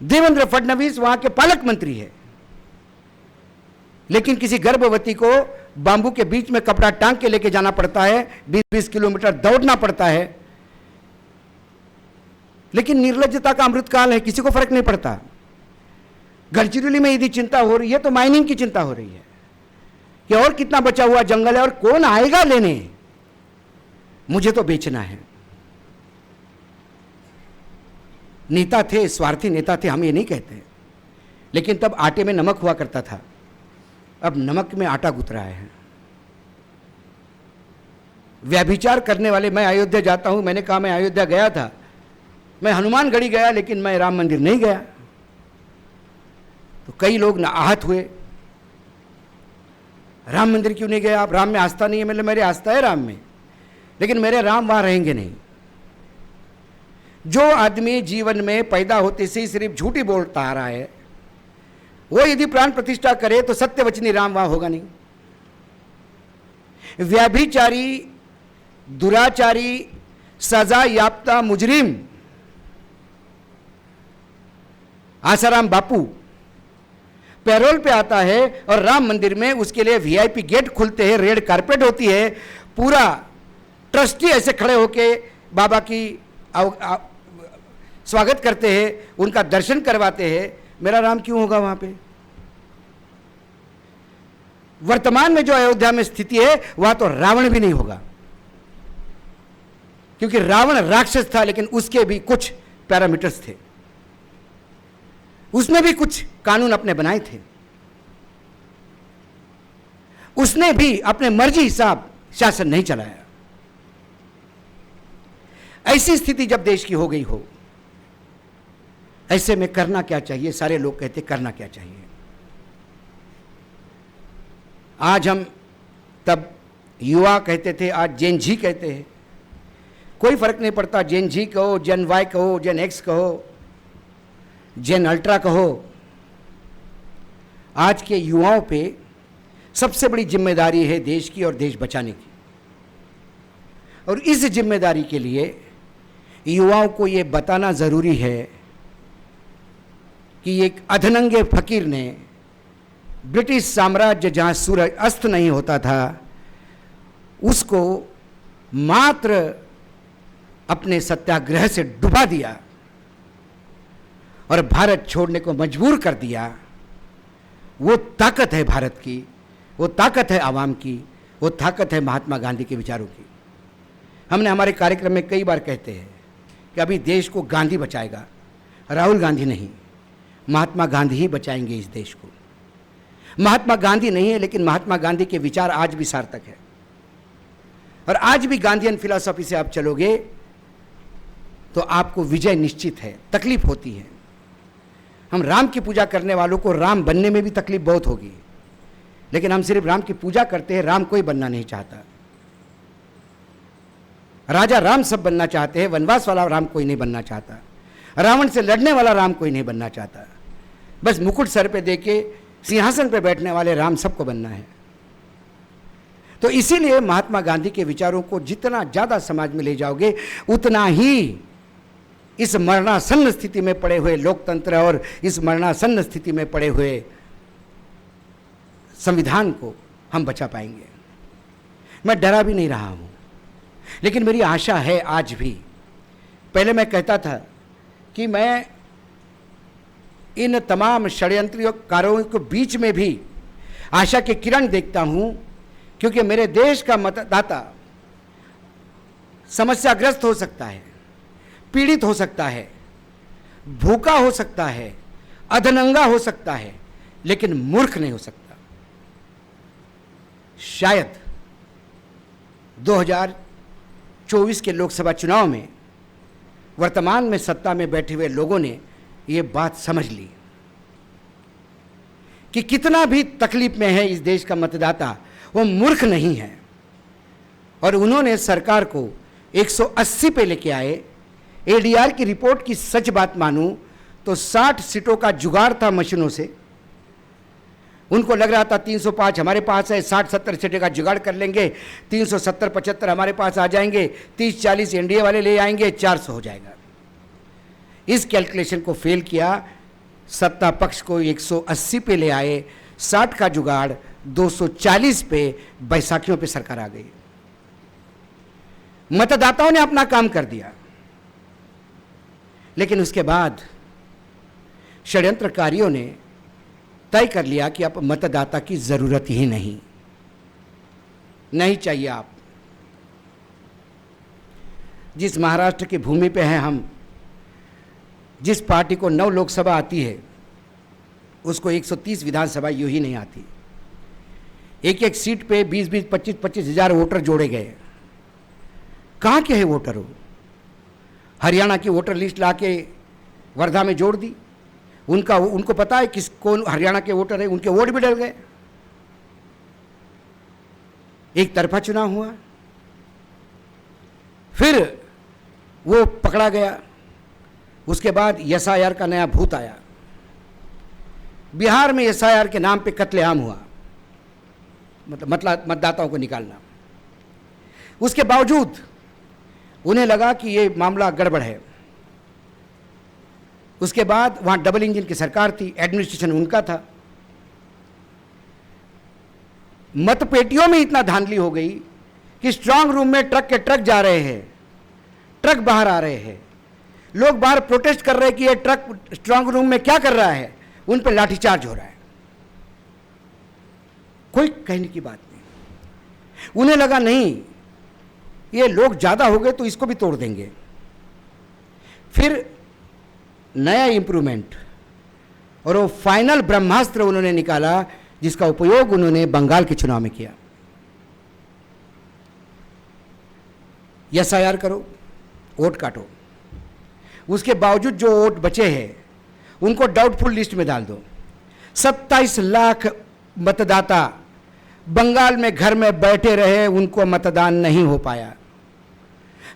S2: देवेंद्र फडणवीस वहां के पालक मंत्री है, लेकिन किसी गर्भवती को बांबू के बीच में कपड़ा टांग के लेके जाना पड़ता है, 20-20 किलोमीटर दौड़ना पड़ता है, लेकिन निर्लज्जता का अमृतकाल है, किसी को फर्क नहीं पड़ता। गढ़चिरौली में यदि चिंता हो रही है तो माइनिंग की चिंता हो रही है कि और कितना बचा हुआ जंगल है और कौन आएगा लेने, मुझे तो बेचना है। नेता थे, स्वार्थी नेता थे, हम ये नहीं कहते, लेकिन तब आटे में नमक हुआ करता था, अब नमक में आटा गुथ रहा है। व्यभिचार करने वाले, मैं अयोध्या जाता हूं, मैंने कहा मैं अयोध्या गया था, मैं हनुमानगढ़ी गया, लेकिन मैं राम मंदिर नहीं गया। तो कई लोग ना आहत हुए, राम मंदिर क्यों नहीं गए आप, राम में आस्था नहीं है। मतलब मेरी आस्था है राम में, लेकिन मेरे राम वहां रहेंगे नहीं। जो आदमी जीवन में पैदा होते से ही सिर्फ झूठी बोलता आ रहा है, वो यदि प्राण प्रतिष्ठा करे तो सत्यवचनी राम वहां होगा नहीं। व्यभिचारी, दुराचारी, सजा याफ्ता मुजरिम आसाराम बापू पैरोल पे आता है और राम मंदिर में उसके लिए वीआईपी गेट खुलते हैं, रेड कारपेट होती है, पूरा ट्रस्टी ऐसे खड़े होके बाबा की स्वागत करते हैं, उनका दर्शन करवाते हैं। मेरा राम क्यों होगा वहां पे? वर्तमान में जो अयोध्या में स्थिति है वहां तो रावण भी नहीं होगा, क्योंकि रावण राक्षस था, लेकिन उसके भी कुछ पैरामीटर्स थे, उसने भी कुछ कानून अपने बनाए थे, उसने भी अपने मर्जी हिसाब शासन नहीं चलाया। ऐसी स्थिति जब देश की हो गई हो, ऐसे में करना क्या चाहिए? सारे लोग कहते करना क्या चाहिए। आज हम, तब युवा कहते थे, आज जेन जी कहते हैं, कोई फर्क नहीं पड़ता, जेन जी कहो, जेन वाई कहो, जेन एक्स कहो, जेन अल्ट्रा कहो। आज के युवाओं पे सबसे बड़ी जिम्मेदारी है देश की और देश बचाने की, और इस जिम्मेदारी के लिए युवाओं को ये बताना जरूरी है कि एक अधनंगे फकीर ने ब्रिटिश साम्राज्य जहां सूरज अस्त नहीं होता था, उसको मात्र अपने सत्याग्रह से डुबा दिया और भारत छोड़ने को मजबूर कर दिया। वो ताकत है भारत की, वो ताकत है आवाम की, वो ताकत है महात्मा गांधी के विचारों की। हमने हमारे कार्यक्रम में कई बार कहते हैं कि अभी देश को गांधी बचाएगा, राहुल गांधी नहीं, महात्मा गांधी ही बचाएंगे इस देश को। महात्मा गांधी नहीं है, लेकिन महात्मा गांधी के विचार आज भी सार्थक है, और आज भी गांधीयन फिलॉसफी से आप चलोगे तो आपको विजय निश्चित है। तकलीफ होती है, हम राम की पूजा करने वालों को राम बनने में भी तकलीफ बहुत होगी, लेकिन हम सिर्फ राम की पूजा करते हैं, राम कोई बनना नहीं चाहता। राजा राम सब बनना चाहते हैं, वनवास वाला राम कोई नहीं बनना चाहता, रावण से लड़ने वाला राम कोई नहीं बनना चाहता। बस मुकुट सर पे देके सिंहासन पे बैठने वाले राम सबको बनना है। तो इसीलिए महात्मा गांधी के विचारों को जितना ज़्यादा समाज में ले जाओगे, उतना ही इस मरणासन्न स्थिति में पड़े हुए लोकतंत्र और इस मरणासन्न स्थिति में पड़े हुए संविधान को हम बचा पाएंगे। मैं डरा भी नहीं रहा हूं, लेकिन मेरी आशा है आज भी। पहले मैं कहता था कि मैं इन तमाम षड्यंत्रकारों के बीच में भी आशा के किरण देखता हूं, क्योंकि मेरे देश का मतदाता समस्याग्रस्त हो सकता है, पीड़ित हो सकता है, भूखा हो सकता है, अधनंगा हो सकता है, लेकिन मूर्ख नहीं हो सकता। शायद 2024 के लोकसभा चुनाव में वर्तमान में सत्ता में बैठे हुए लोगों ने ये बात समझ ली कि कितना भी तकलीफ में है इस देश का मतदाता, वो मूर्ख नहीं है। और उन्होंने सरकार को 180 पे लेके आए। एडीआर की रिपोर्ट की सच बात मानूं तो 60 सीटों का जुगाड़ था मशीनों से। उनको लग रहा था 305 हमारे पास है, 60-70 सीटें का जुगाड़ कर लेंगे, 370-75 हमारे पास आ जाएंगे, 30-40 एनडीए वाले ले आएंगे, 400 हो जाएगा। इस कैलकुलेशन को फेल किया। सत्ता पक्ष को 180 पे ले आए, 60 का जुगाड़ 240 पे, बैसाखियों पे सरकार आ गई। मतदाताओं ने अपना काम कर दिया, लेकिन उसके बाद षड्यंत्रकारियों ने तय कर लिया कि अब मतदाता की जरूरत ही नहीं चाहिए। आप जिस महाराष्ट्र की भूमि पे हैं हम, जिस पार्टी को 9 लोकसभा आती है, उसको 130 विधानसभा यूं ही नहीं आती। एक एक सीट पे 20-20, 25-25 हजार वोटर जोड़े गए। कहाँ के हैं वोटर? हो हरियाणा की वोटर लिस्ट लाके वर्धा में जोड़ दी। उनको पता है किस कौन हरियाणा के वोटर है, उनके वोट भी डल गए। एक तरफा चुनाव हुआ, फिर वो पकड़ा गया। उसके बाद एसआईआर का नया भूत आया। बिहार में एसआईआर के नाम पे कत्लेआम हुआ, मतलब मतदाताओं को निकालना। उसके बावजूद उन्हें लगा कि ये मामला गड़बड़ है। उसके बाद वहां डबल इंजन की सरकार थी, एडमिनिस्ट्रेशन उनका था। मतपेटियों में इतना धांधली हो गई कि स्ट्रांग रूम में ट्रक के ट्रक जा रहे हैं, ट्रक बाहर आ रहे हैं। लोग बाहर प्रोटेस्ट कर रहे हैं कि ये ट्रक स्ट्रांग रूम में क्या कर रहा है, उन पर लाठीचार्ज हो रहा है। कोई कहने की बात नहीं। उन्हें लगा नहीं, ये लोग ज्यादा हो गए तो इसको भी तोड़ देंगे। फिर नया इंप्रूवमेंट और वो फाइनल ब्रह्मास्त्र उन्होंने निकाला, जिसका उपयोग उन्होंने बंगाल के चुनाव में किया। एसआईआर करो, वोट काटो। उसके बावजूद जो वोट बचे हैं उनको डाउटफुल लिस्ट में डाल दो। 27 लाख मतदाता बंगाल में घर में बैठे रहे, उनको मतदान नहीं हो पाया।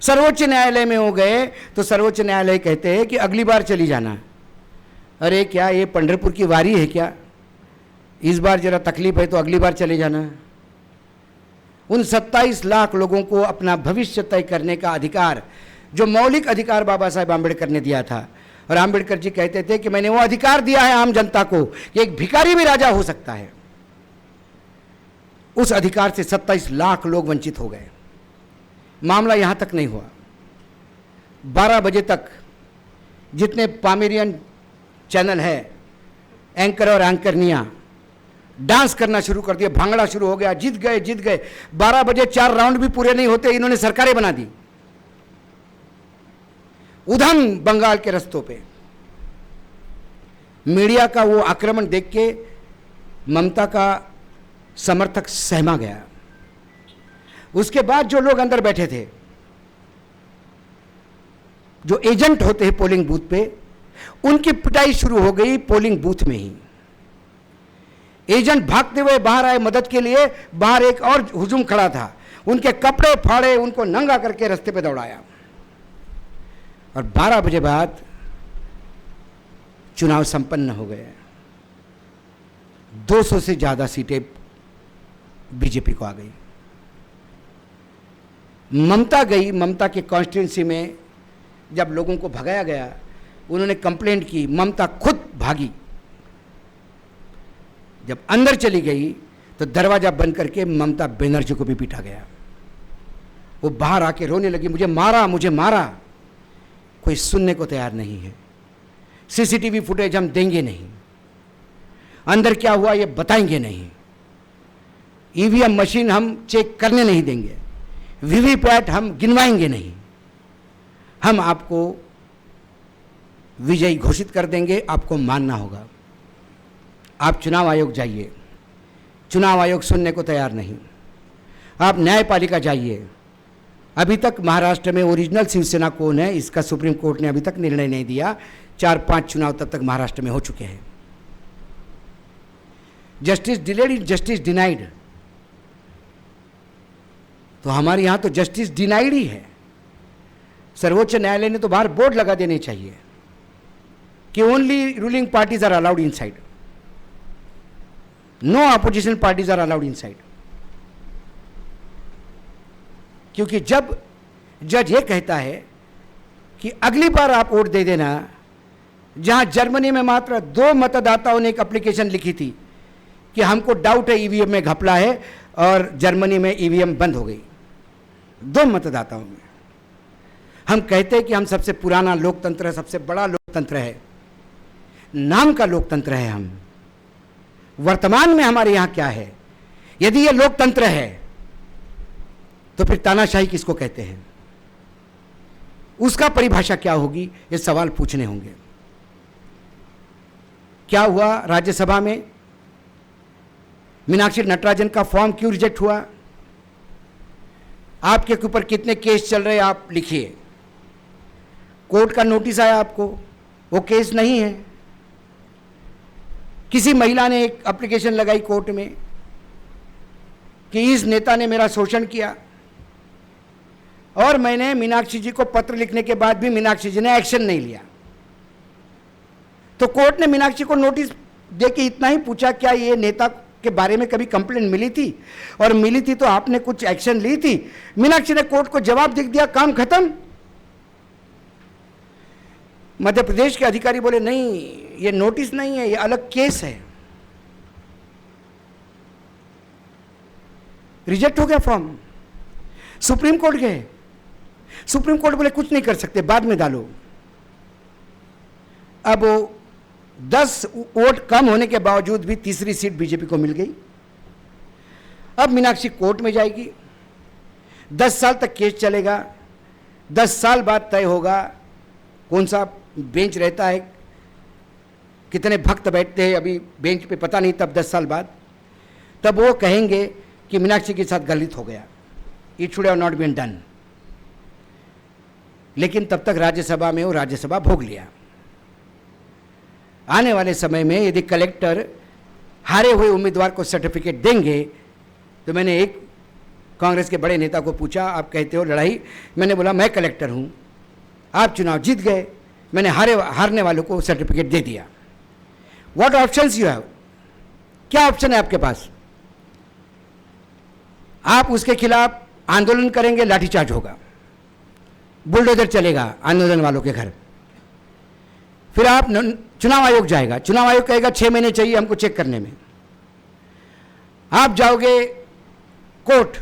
S2: सर्वोच्च न्यायालय में हो गए तो सर्वोच्च न्यायालय कहते हैं कि अगली बार चली जाना। अरे क्या ये पंढरपुर की वारी है क्या? इस बार जरा तकलीफ है तो अगली बार चले जाना। उन 27 लाख लोगों को अपना भविष्य तय करने का अधिकार, जो मौलिक अधिकार बाबा साहेब आम्बेडकर ने दिया था, और आम्बेडकर जी कहते थे कि मैंने वो अधिकार दिया है आम जनता को कि एक भिखारी भी राजा हो सकता है, उस अधिकार से 27 लाख लोग वंचित हो गए। मामला यहां तक नहीं हुआ। 12 बजे तक जितने पामेरियन चैनल है, एंकर और एंकरनियां डांस करना शुरू कर दिया, भांगड़ा शुरू हो गया, जीत गए जीत गए। 12 बजे 4 राउंड भी पूरे नहीं होते, इन्होंने सरकारें बना दी। उधम बंगाल के रस्तों पे। मीडिया का वो आक्रमण देख के ममता का समर्थक सहमा गया। उसके बाद जो लोग अंदर बैठे थे, जो एजेंट होते हैं पोलिंग बूथ पे, उनकी पिटाई शुरू हो गई पोलिंग बूथ में ही। एजेंट भागते हुए बाहर आए मदद के लिए। बाहर एक और हुजूम खड़ा था, उनके कपड़े फाड़े, उनको नंगा करके रास्ते पे दौड़ाया। और 12 बजे बाद चुनाव संपन्न हो गए। 200 से ज़्यादा सीटें बीजेपी को आ गई। ममता गई, ममता के कॉन्स्टिट्यूंसी में जब लोगों को भगाया गया, उन्होंने कंप्लेंट की, ममता खुद भागी। जब अंदर चली गई तो दरवाजा बंद करके ममता बनर्जी को भी पीटा गया। वो बाहर आके रोने लगी, मुझे मारा, मुझे मारा। कोई सुनने को तैयार नहीं है। सीसीटीवी फुटेज हम देंगे नहीं, अंदर क्या हुआ ये बताएंगे नहीं, ईवीएम मशीन हम चेक करने नहीं देंगे, वीवीपैट हम गिनवाएंगे नहीं, हम आपको विजयी घोषित कर देंगे, आपको मानना होगा। आप चुनाव आयोग जाइए, चुनाव आयोग सुनने को तैयार नहीं। आप न्यायपालिका जाइए, अभी तक महाराष्ट्र में ओरिजिनल शिवसेना कौन है इसका सुप्रीम कोर्ट ने अभी तक निर्णय नहीं दिया। 4-5 चुनाव तब तक महाराष्ट्र में हो चुके हैं। Justice delayed, justice denied. तो हमारे यहां तो जस्टिस डिनाइड ही है। सर्वोच्च न्यायालय ने तो बाहर बोर्ड लगा देने चाहिए कि only ruling parties are allowed inside, no opposition parties are allowed inside. क्योंकि जब जज ये कहता है कि अगली बार आप वोट दे देना, जहां जर्मनी में मात्र 2 मतदाताओं ने एक एप्लीकेशन लिखी थी कि हमको डाउट है ईवीएम में घपला है, और जर्मनी में ईवीएम बंद हो गई 2 मतदाताओं में। हम कहते हैं कि हम सबसे पुराना लोकतंत्र है, सबसे बड़ा लोकतंत्र है, नाम का लोकतंत्र है हम। वर्तमान में हमारे यहां क्या है? यदि यह लोकतंत्र है तो फिर तानाशाही किसको कहते हैं? उसका परिभाषा क्या होगी? ये सवाल पूछने होंगे। क्या हुआ राज्यसभा में? मीनाक्षी नटराजन का फॉर्म क्यों रिजेक्ट हुआ? आपके ऊपर कितने केस चल रहे हैं आप लिखिए। कोर्ट का नोटिस आया आपको, वो केस नहीं है। किसी महिला ने एक एप्लीकेशन लगाई कोर्ट में कि इस नेता ने मेरा शोषण किया, और मैंने मीनाक्षी जी को पत्र लिखने के बाद भी मीनाक्षी जी ने एक्शन नहीं लिया। तो कोर्ट ने मीनाक्षी को नोटिस देके इतना ही पूछा, क्या ये नेता के बारे में कभी कंप्लेंट मिली थी, और मिली थी तो आपने कुछ एक्शन ली थी? मीनाक्षी ने कोर्ट को जवाब दे दिया, काम खत्म। मध्य प्रदेश के अधिकारी बोले नहीं, ये नोटिस नहीं है, ये अलग केस है। रिजेक्ट हो गया फॉर्म। सुप्रीम कोर्ट गए, सुप्रीम कोर्ट बोले कुछ नहीं कर सकते, बाद में डालो। अब 10 वोट कम होने के बावजूद भी तीसरी सीट बीजेपी को मिल गई। अब मीनाक्षी कोर्ट में जाएगी, 10 साल तक केस चलेगा। 10 साल बाद तय होगा कौन सा बेंच रहता है, कितने भक्त बैठते हैं अभी बेंच पे पता नहीं। तब 10 साल बाद तब वो कहेंगे कि मीनाक्षी के साथ गलत हो गया, it should have not been done. लेकिन तब तक राज्यसभा में वो राज्यसभा भोग लिया। आने वाले समय में यदि कलेक्टर हारे हुए उम्मीदवार को सर्टिफिकेट देंगे, तो मैंने एक कांग्रेस के बड़े नेता को पूछा, आप कहते हो लड़ाई? मैंने बोला मैं कलेक्टर हूं, आप चुनाव जीत गए, मैंने हारने वालों को सर्टिफिकेट दे दिया। What options you have? क्या ऑप्शन है आपके पास? आप उसके खिलाफ आंदोलन करेंगे, लाठीचार्ज होगा, बुलडोजर चलेगा आंदोलन वालों के घर। फिर आप चुनाव आयोग जाएगा, चुनाव आयोग कहेगा 6 महीने चाहिए हमको चेक करने में। आप जाओगे कोर्ट,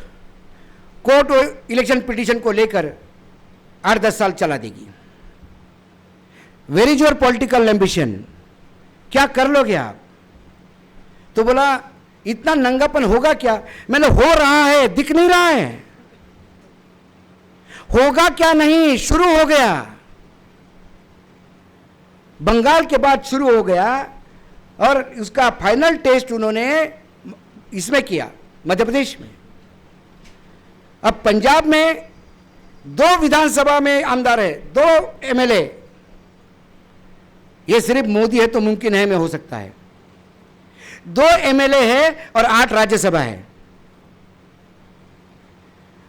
S2: कोर्ट इलेक्शन पिटीशन को लेकर 8-10 साल चला देगी। Where is your political ambition? क्या कर लोगे आप? तो बोला इतना नंगापन होगा क्या? मैंने हो रहा है, दिख नहीं रहा है। होगा क्या नहीं, शुरू हो गया। बंगाल के बाद शुरू हो गया, और उसका फाइनल टेस्ट उन्होंने इसमें किया, मध्य प्रदेश में। अब पंजाब में 2 विधानसभा में आमदार है, 2 एमएलए। ये सिर्फ मोदी है तो मुमकिन है में हो सकता है। 2 एमएलए है और 8 राज्यसभा है।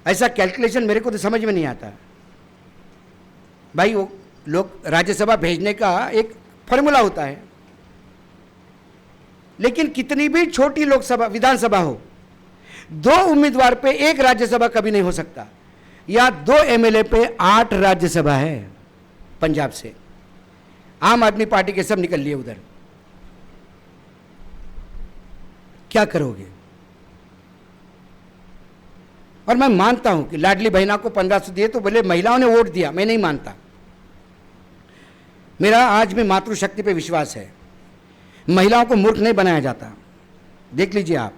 S2: ऐसा कैलकुलेशन मेरे को तो समझ में नहीं आता भाई। वो लोग राज्यसभा भेजने का एक फॉर्मूला होता है, लेकिन कितनी भी छोटी लोकसभा विधानसभा हो, 2 उम्मीदवार पे 1 राज्यसभा कभी नहीं हो सकता। या 2 एमएलए पे 8 राज्यसभा है पंजाब से। आम आदमी पार्टी के सब निकल लिए उधर, क्या करोगे? और मैं मानता हूं कि लाडली बहना को 1500 दिए तो बोले महिलाओं ने वोट दिया, मैं नहीं मानता। मेरा आज भी मातृशक्ति पे विश्वास है। महिलाओं को मूर्ख नहीं बनाया जाता। देख लीजिए आप,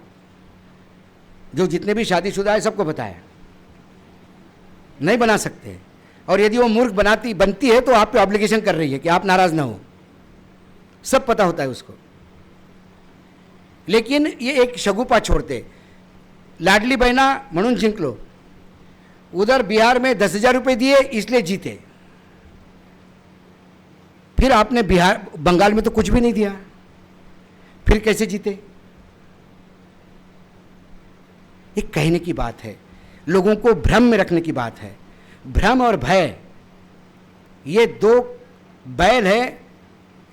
S2: जो जितने भी शादीशुदा है सबको पता है, नहीं बना सकते। और यदि वो मूर्ख बनती है तो आप पे ऑब्लिगेशन कर रही है कि आप नाराज ना हो, सब पता होता है उसको। लेकिन ये एक शगुफा छोड़ते, लाडली बहना म्हणून जिंकलो, उधर बिहार में 10,000 रुपये दिए इसलिए जीते। फिर आपने बंगाल में तो कुछ भी नहीं दिया, फिर कैसे जीते? ये कहने की बात है, लोगों को भ्रम में रखने की बात है। भ्रम और भय, ये 2 बैल है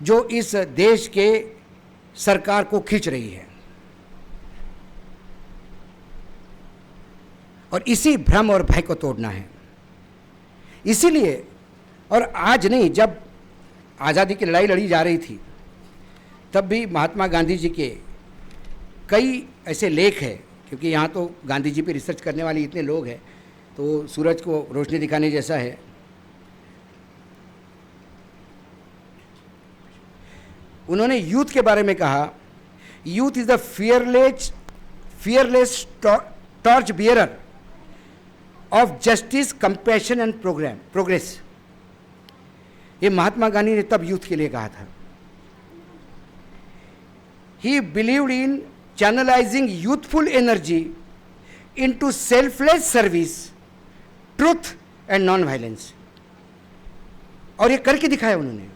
S2: जो इस देश के सरकार को खींच रही है। और इसी भ्रम और भय को तोड़ना है। इसीलिए, और आज नहीं, जब आज़ादी की लड़ाई लड़ी जा रही थी तब भी महात्मा गांधी जी के कई ऐसे लेख हैं, क्योंकि यहाँ तो गांधी जी पे रिसर्च करने वाले इतने लोग हैं तो सूरज को रोशनी दिखाने जैसा है। उन्होंने यूथ के बारे में कहा, youth is the fearless torch bearer of justice, compassion and progress. ये महात्मा गांधी ने तब यूथ के लिए कहा था। He believed in channelizing youthful energy into selfless service, truth and non-violence। और ये करके दिखाया उन्होंने,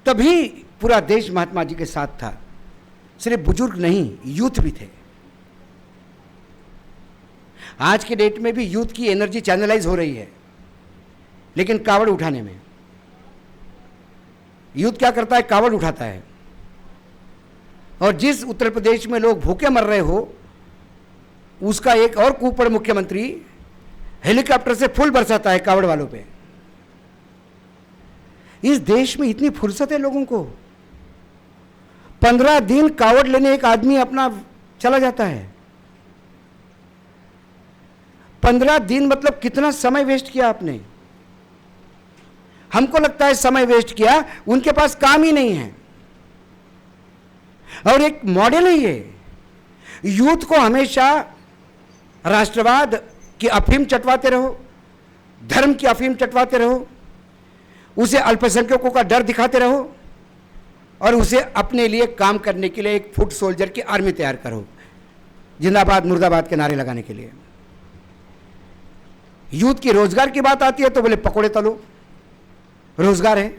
S2: तभी पूरा देश महात्मा जी के साथ था। सिर्फ बुजुर्ग नहीं, यूथ भी थे। आज के डेट में भी यूथ की एनर्जी चैनलाइज हो रही है, लेकिन कावड़ उठाने में। यूथ क्या करता है? कावड़ उठाता है। और जिस उत्तर प्रदेश में लोग भूखे मर रहे हो, उसका एक और कुपड़ मुख्यमंत्री हेलीकॉप्टर से फूल बरसाता है कावड़ वालों पे। इस देश में इतनी फुर्सत है लोगों को। 15 दिन कावड़ लेने एक आदमी अपना चला जाता है। 15 दिन मतलब कितना समय वेस्ट किया आपने। हमको लगता है समय वेस्ट किया, उनके पास काम ही नहीं है। और एक मॉडल है ये। यूथ को हमेशा राष्ट्रवाद की अफीम चटवाते रहो, धर्म की अफीम चटवाते रहो, उसे अल्पसंख्यकों का डर दिखाते रहो, और उसे अपने लिए काम करने के लिए एक फुट सोल्जर की आर्मी तैयार करो, जिंदाबाद मुर्दाबाद के नारे लगाने के लिए। यूथ की रोजगार की बात आती है तो बोले पकोड़े तलो, रोजगार है।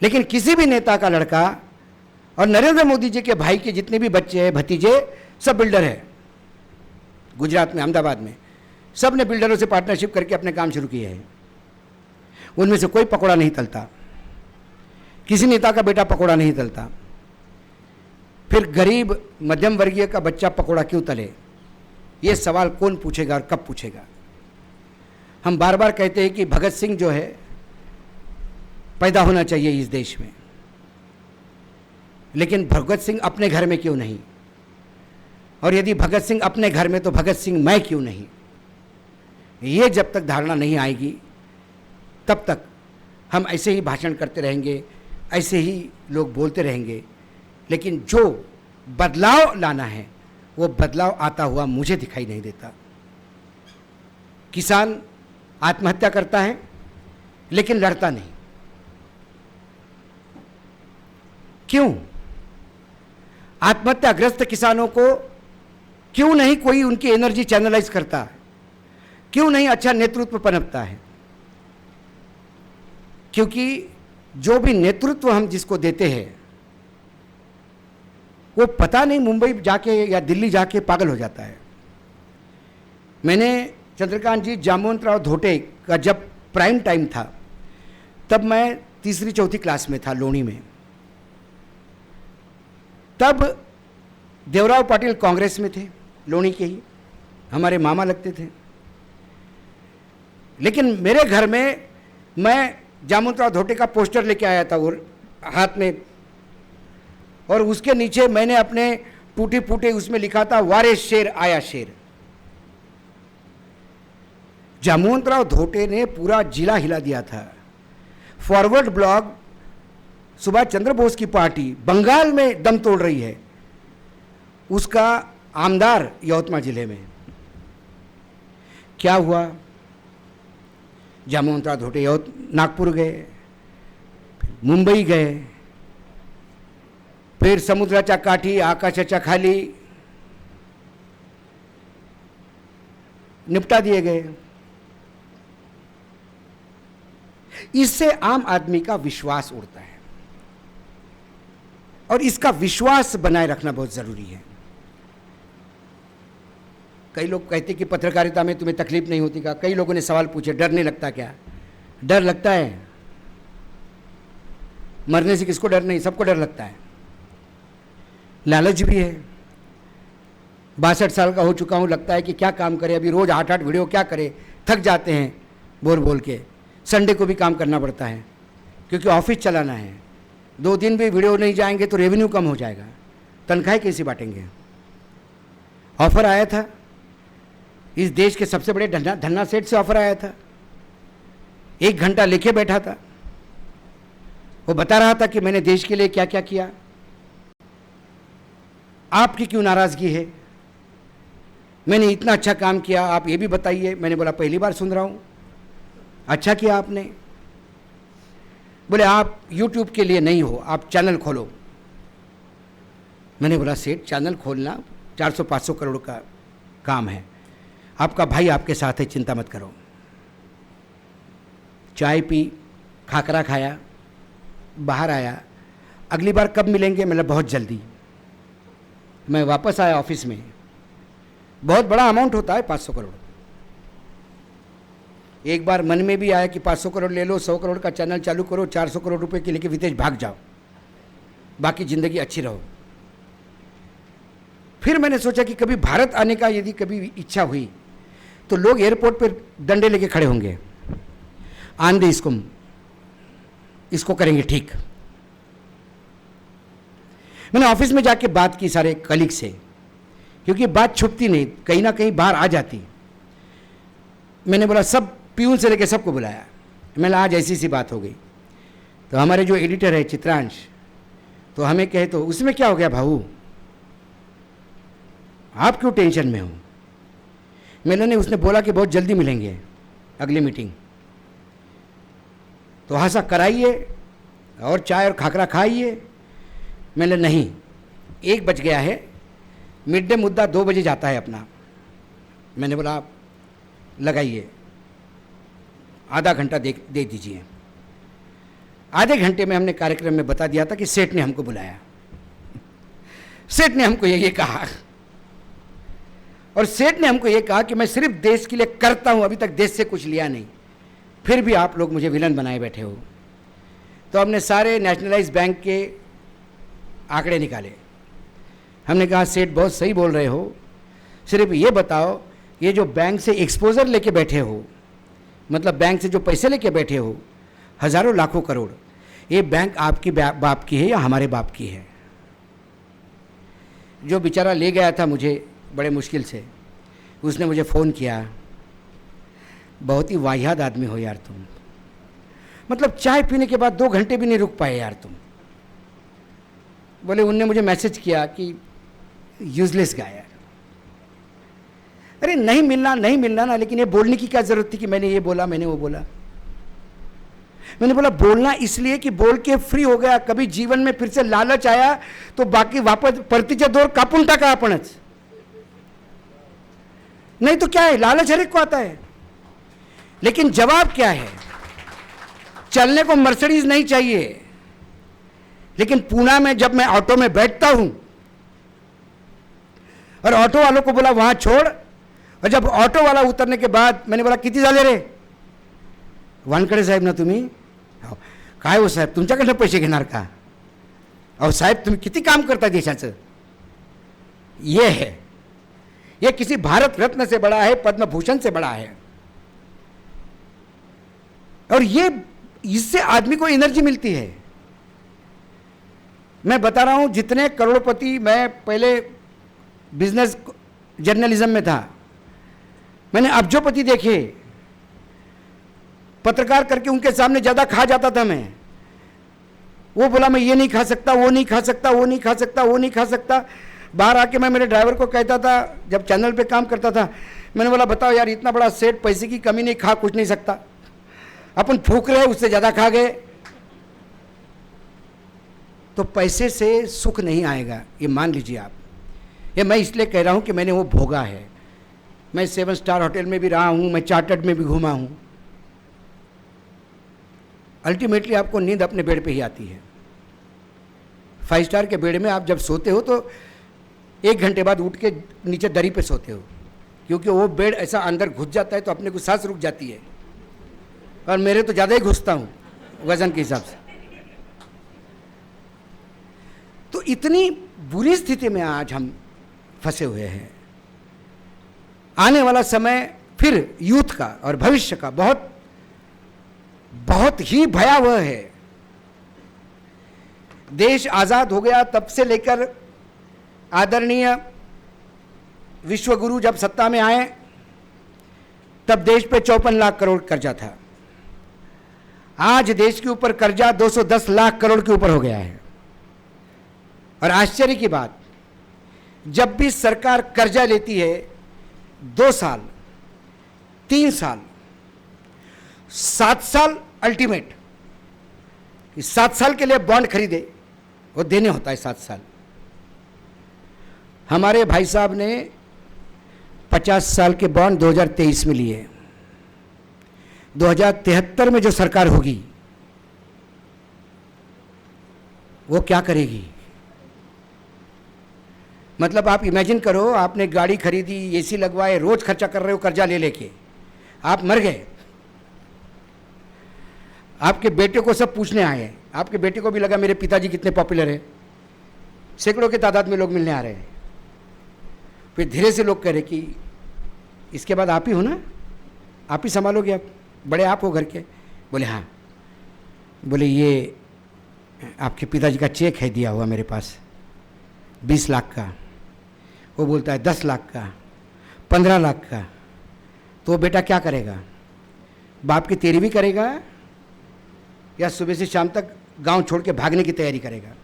S2: लेकिन किसी भी नेता का लड़का और नरेंद्र मोदी जी के भाई के जितने भी बच्चे हैं, भतीजे, सब बिल्डर है। गुजरात में, अहमदाबाद में, सब ने बिल्डरों से पार्टनरशिप करके अपने काम शुरू किए हैं। उनमें से कोई पकोड़ा नहीं तलता, किसी नेता का बेटा पकोड़ा नहीं तलता। फिर गरीब मध्यम वर्गीय का बच्चा पकोड़ा क्यों तले? ये सवाल कौन पूछेगा और कब पूछेगा? हम बार बार कहते हैं कि भगत सिंह जो है पैदा होना चाहिए इस देश में, लेकिन भगत सिंह अपने घर में क्यों नहीं? और यदि भगत सिंह अपने घर में तो भगत सिंह मैं क्यों नहीं? ये जब तक धारणा नहीं आएगी तब तक हम ऐसे ही भाषण करते रहेंगे, ऐसे ही लोग बोलते रहेंगे। लेकिन जो बदलाव लाना है वो बदलाव आता हुआ मुझे दिखाई नहीं देता। किसान आत्महत्या करता है लेकिन लड़ता नहीं, क्यों? आत्महत्याग्रस्त किसानों को क्यों नहीं कोई उनकी एनर्जी चैनलाइज करता? क्यों नहीं अच्छा नेतृत्व पनपता है? क्योंकि जो भी नेतृत्व हम जिसको देते हैं वो पता नहीं मुंबई जाके या दिल्ली जाके पागल हो जाता है। मैंने चंद्रकांत जी जामवंतराव धोटे का जब प्राइम टाइम था तब मैं 3री 4थी क्लास में था लोणी में। तब देवराव पाटिल कांग्रेस में थे, लोणी के ही, हमारे मामा लगते थे। लेकिन मेरे घर में मैं जामुनराव धोटे का पोस्टर लेके आया था और हाथ में, और उसके नीचे मैंने अपने टूटे फूटे उसमें लिखा था वारे शेर आया शेर। जामुनराव धोटे ने पूरा जिला हिला दिया था। फॉरवर्ड ब्लॉक सुभाष चंद्र बोस की पार्टी बंगाल में दम तोड़ रही है, उसका आमदार यवतमाळ जिले में। क्या हुआ, जामुनराव धोटे नागपुर गए, मुंबई गए, फिर समुद्राच्या काठी आकाशाच्या खाली निपटा दिए गए। इससे आम आदमी का विश्वास उड़ता है और इसका विश्वास बनाए रखना बहुत जरूरी है। कई लोग कहते कि पत्रकारिता में तुम्हें तकलीफ नहीं होती क्या? कई लोगों ने सवाल पूछे, डर नहीं लगता क्या? डर लगता है, मरने से किसको डर नहीं, सबको डर लगता है। लालच भी है। 62 साल का हो चुका हूँ, लगता है कि क्या काम करे, अभी रोज 8-8 वीडियो क्या करे, थक जाते हैं बोल बोल के। संडे को भी काम करना पड़ता है क्योंकि ऑफिस चलाना है। 2 दिन भी वीडियो नहीं जाएंगे तो रेवेन्यू कम हो जाएगा, तनख्वाहें कैसे बांटेंगे। ऑफर आया था, इस देश के सबसे बड़े धन्ना सेठ से ऑफर आया था। 1 घंटा लेके बैठा था, वो बता रहा था कि मैंने देश के लिए क्या क्या किया। आपकी क्यों नाराजगी है, मैंने इतना अच्छा काम किया, आप ये भी बताइए। मैंने बोला पहली बार सुन रहा हूं। अच्छा किया आपने। बोले आप YouTube के लिए नहीं हो, आप चैनल खोलो। मैंने बोला सेठ चैनल खोलना 400-500 करोड़ का काम है, आपका भाई आपके साथ है, चिंता मत करो। चाय पी, खाकरा खाया, बाहर आया। अगली बार कब मिलेंगे? मतलब बहुत जल्दी। मैं वापस आया ऑफिस में। बहुत बड़ा अमाउंट होता है 500 करोड़। एक बार मन में भी आया कि 500 करोड़ ले लो, 100 करोड़ का चैनल चालू करो, 400 करोड़ रुपए के लेके विदेश भाग जाओ, बाकी जिंदगी अच्छी रहो। फिर मैंने सोचा कि कभी भारत आने का यदि कभी इच्छा हुई तो लोग एयरपोर्ट पर डंडे लेके खड़े होंगे, आन दे इसको करेंगे ठीक। मैंने ऑफिस में जाके बात की सारे कलीग से, क्योंकि बात छुपती नहीं, कहीं ना कहीं बाहर आ जाती। मैंने बोला सब प्यून से लेके सबको बुलाया। मैंने आज ऐसी सी बात हो गई। तो हमारे जो एडिटर है चित्रांश, तो हमें कहे तो उसमें क्या हो गया भाऊ, आप क्यों टेंशन में हो? मैंने उसने बोला कि बहुत जल्दी मिलेंगे अगली मीटिंग। तो हंसा कराइए और चाय और खाकरा खाइए। मैंने नहीं, 1 बज गया है, मिड डे मुद्दा 2 बजे जाता है अपना। मैंने बोला आप लगाइए, आधा घंटा दे दीजिए। आधे घंटे में हमने कार्यक्रम में बता दिया था कि सेठ ने हमको बुलाया, सेठ ने हमको ये कहा, और सेठ ने हमको ये कहा कि मैं सिर्फ देश के लिए करता हूं, अभी तक देश से कुछ लिया नहीं, फिर भी आप लोग मुझे विलन बनाए बैठे हो। तो हमने सारे नेशनलाइज बैंक के आंकड़े निकाले। हमने कहा सेठ बहुत सही बोल रहे हो, सिर्फ ये बताओ ये जो बैंक से एक्सपोजर लेके बैठे हो, मतलब बैंक से जो पैसे लेके बैठे हो, हजारों लाखों करोड़, ये बैंक आपकी बाप की है या हमारे बाप की है? जो बेचारा ले गया था मुझे बड़े मुश्किल से, उसने मुझे फ़ोन किया, बहुत ही वाहियात आदमी हो यार तुम, मतलब चाय पीने के बाद 2 घंटे भी नहीं रुक पाए यार तुम। बोले उनने मुझे मैसेज किया कि यूजलेस गाय यार। अरे नहीं मिलना ना, लेकिन ये बोलने की क्या जरूरत थी कि मैंने ये बोला, मैंने वो बोला। मैंने बोला बोलना इसलिए कि बोल के फ्री हो गया, कभी जीवन में फिर से लालच आया तो बाकी वापस परतीच्या दोर कापून टाका आपणच। नहीं तो क्या है, लालच हर एक को आता है, लेकिन जवाब क्या है? चलने को मर्सिडीज नहीं चाहिए, लेकिन पूना में जब मैं ऑटो में बैठता हूं और ऑटो वालों को बोला वहां छोड़, और जब ऑटो वाला उतरने के बाद मैंने बोला किती झाले रे? वानकडे साहेब ना तुम्ही? काय हो साहेब, तुमच्याकडनं पैसे घेणार का? अहो साहेब, तुम्ही किती काम करता देशाचं. ये है, ये किसी भारत रत्न से बड़ा है, पद्म भूषण से बड़ा है. और ये इससे आदमी को एनर्जी मिलती है. मैं बता रहा हूं, जितने करोड़पति, मैं पहले बिजनेस जर्नलिज्म में था, मैंने अब्जोपति देखे. पत्रकार करके उनके सामने ज़्यादा खा जाता था मैं. वो बोला मैं ये नहीं खा सकता, वो नहीं खा सकता, वो नहीं खा सकता, वो नहीं खा सकता. बाहर आके मैं मेरे ड्राइवर को कहता था, जब चैनल पे काम करता था, मैंने बोला बताओ यार, इतना बड़ा सेट, पैसे की कमी नहीं, खा कुछ नहीं सकता. अपन फूक रहे, उससे ज़्यादा खा गए. तो पैसे से सुख नहीं आएगा, ये मान लीजिए आप. ये मैं इसलिए कह रहा हूँ कि मैंने वो भोगा है. मैं 7 स्टार होटल में भी रहा हूँ, मैं चार्टर्ड में भी घूमा हूँ. अल्टीमेटली आपको नींद अपने बेड पे ही आती है. 5 स्टार के बेड में आप जब सोते हो तो 1 घंटे बाद उठ के नीचे दरी पे सोते हो, क्योंकि वो बेड ऐसा अंदर घुस जाता है तो अपने को सांस रुक जाती है. और मेरे तो ज़्यादा ही घुसता हूँ वजन के हिसाब से. तो इतनी बुरी स्थिति में आज हम फंसे हुए हैं. आने वाला समय फिर यूथ का और भविष्य का बहुत बहुत ही भयावह है. देश आज़ाद हो गया तब से लेकर आदरणीय विश्वगुरु जब सत्ता में आए, तब देश पे 54 लाख करोड़ कर्जा था. आज देश के ऊपर कर्जा 210 लाख करोड़ के ऊपर हो गया है. और आश्चर्य की बात, जब भी सरकार कर्जा लेती है, 2 साल, 3 साल, 7 साल अल्टीमेट, 7 साल के लिए बॉन्ड खरीदे, वो देने होता है 7 साल. हमारे भाई साहब ने 50 साल के बॉन्ड 2023 में लिए. 2073 में जो सरकार होगी वो क्या करेगी? मतलब आप इमेजिन करो, आपने गाड़ी खरीदी, एसी लगवाए, रोज खर्चा कर रहे हो कर्जा ले लेके, आप मर गए. आपके बेटे को सब पूछने आए. आपके बेटे को भी लगा मेरे पिताजी कितने पॉपुलर है, सैकड़ों के तादाद में लोग मिलने आ रहे हैं. फिर धीरे से लोग कह रहे कि इसके बाद आप ही हो ना, आप ही संभालोगे, आप बड़े आप हो घर के. बोले हाँ. बोले ये आपके पिताजी का चेक है दिया हुआ मेरे पास 20 लाख का. वो बोलता है 10 लाख का, 15 लाख का. तो बेटा क्या करेगा? बाप की तेरी भी करेगा या सुबह से शाम तक गांव छोड़ के भागने की तैयारी करेगा?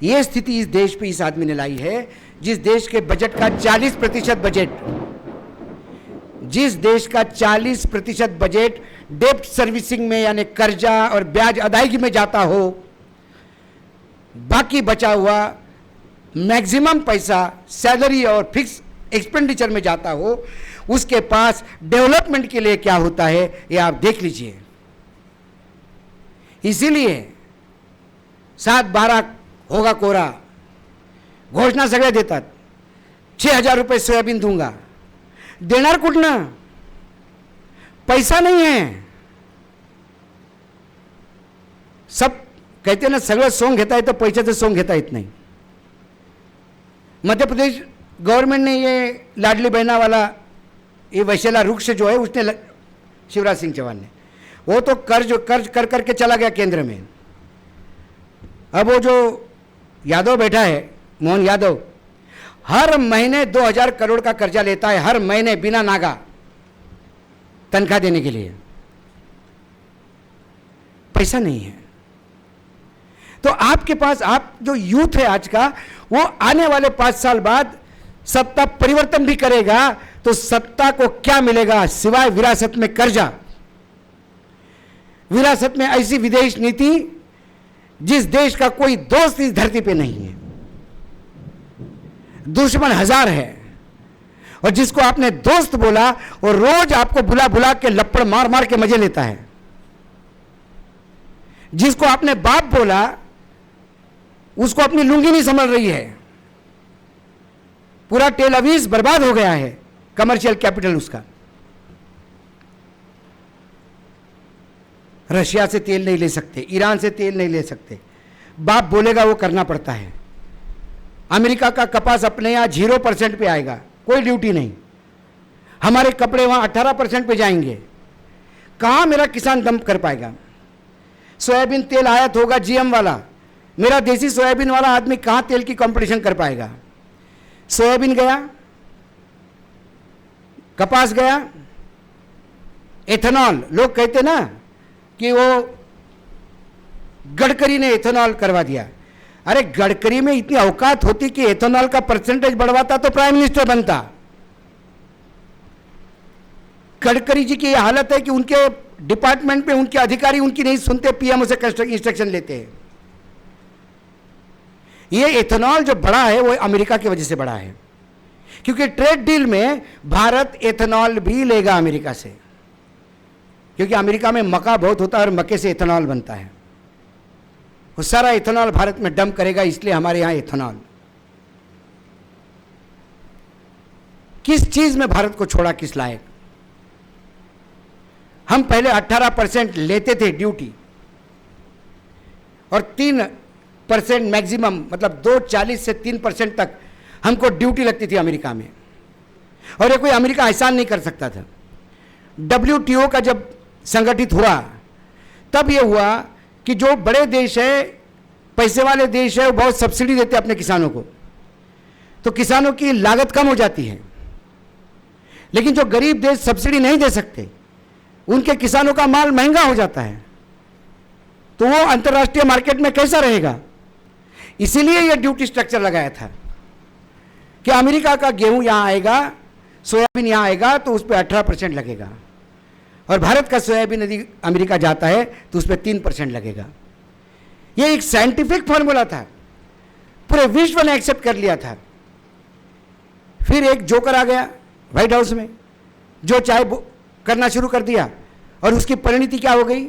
S2: ये स्थिति इस देश पे इस आदमी ने लाई है. जिस देश के बजट का 40% बजट, जिस देश का 40% बजट डेब्ट सर्विसिंग में यानी कर्जा और ब्याज अदायगी में जाता हो, बाकी बचा हुआ मैक्सिमम पैसा सैलरी और फिक्स एक्सपेंडिचर में जाता हो, उसके पास डेवलपमेंट के लिए क्या होता है ये आप देख लीजिए. इसीलिए 7-12 होगा कोरा, घोषणा सगळे देतात, 6,000 रुपये सोयाबीन दूंगा. देणार कुठनं? पैसा नहीं है. सब कहते ना, सगळं सोंग घेता येतं, पैशाचं सोंग घेता येत नहीं. मध्य प्रदेश गवर्नमेंट ने ये लाडली बहना वाला ये वैशाला वृक्ष जो है, उसने शिवराज सिंह चौहान ने, वो तो कर्ज कर करके चला गया केंद्र में. अब वो जो यादव बैठा है, मोहन यादव, हर महीने 2,000 करोड़ का कर्जा लेता है, हर महीने बिना नागा तनख्वाह देने के लिए. पैसा नहीं है. तो आपके पास, आप जो यूथ है आज का, वो आने वाले 5 साल बाद सत्ता परिवर्तन भी करेगा तो सत्ता को क्या मिलेगा सिवाय विरासत में कर्जा, विरासत में ऐसी विदेश नीति जिस देश का कोई दोस्त इस धरती पे नहीं है, दुश्मन 1000 है, और जिसको आपने दोस्त बोला वो रोज आपको बुला बुला के लपड़ मार मार के मजे लेता है. जिसको आपने बाप बोला उसको अपनी लुंगी नहीं संभल रही है. पूरा टेल अवीज बर्बाद हो गया है, कमर्शियल कैपिटल उसका. रशिया से तेल नहीं ले सकते, ईरान से तेल नहीं ले सकते, बाप बोलेगा वो करना पड़ता है। अमेरिका का कपास अपने यहाँ 0% पे आएगा, कोई ड्यूटी नहीं। हमारे कपड़े वहाँ 18% पे जाएंगे। कहाँ मेरा किसान दम कर पाएगा? सोयाबीन तेल आयात होगा जीएम वाला, मेरा देसी सोयाबीन वाला आदमी कहाँ तेल की कंपटीशन कर पाएगा? सोयाबीन गया, कपास गया, एथेनॉल, लोग कहते ना कि वो गडकरी ने एथेनॉल करवा दिया। अरे गडकरी में इतनी औकात होती कि एथेनॉल का परसेंटेज बढ़वाता तो प्राइम मिनिस्टर बनता। गडकरी जी की यह हालत है कि उनके डिपार्टमेंट में उनके अधिकारी उनकी नहीं सुनते, पीएमओ से इंस्ट्रक्शन लेते हैं। ये एथेनॉल जो बढ़ा है वो अमेरिका की वजह से बढ़ा है, क्योंकि ट्रेड डील में भारत एथेनॉल भी लेगा अमेरिका से, क्योंकि अमेरिका में मक्का बहुत होता है और मक्के से एथेनॉल बनता है। वो सारा एथेनॉल भारत में डंप करेगा, इसलिए हमारे यहां एथेनॉल। किस चीज में भारत को छोड़ा, किस लायक? हम पहले 18% लेते थे ड्यूटी और 3% मैक्सिमम, मतलब 2.40 से 3% तक हमको ड्यूटी लगती थी अमेरिका में, और ये कोई अमेरिका एहसान नहीं कर सकता था। WTO का जब संगठित हुआ तब ये हुआ कि जो बड़े देश है, पैसे वाले देश है, वो बहुत सब्सिडी देते हैं अपने किसानों को, तो किसानों की लागत कम हो जाती है। लेकिन जो गरीब देश सब्सिडी नहीं दे सकते, उनके किसानों का माल महंगा हो जाता है, तो वो अंतर्राष्ट्रीय मार्केट में कैसा रहेगा? इसीलिए यह ड्यूटी स्ट्रक्चर लगाया था कि अमेरिका का गेहूं यहां आएगा, सोयाबीन यहां आएगा तो उस पर 18% लगेगा, और भारत का सोयाबीन यदि अमेरिका जाता है तो उस पर 3% लगेगा। यह एक साइंटिफिक फॉर्मूला था, पूरे विश्व ने एक्सेप्ट कर लिया था। फिर एक जोकर आ गया व्हाइट हाउस में, जो चाहे करना शुरू कर दिया, और उसकी परिणति क्या हो गई?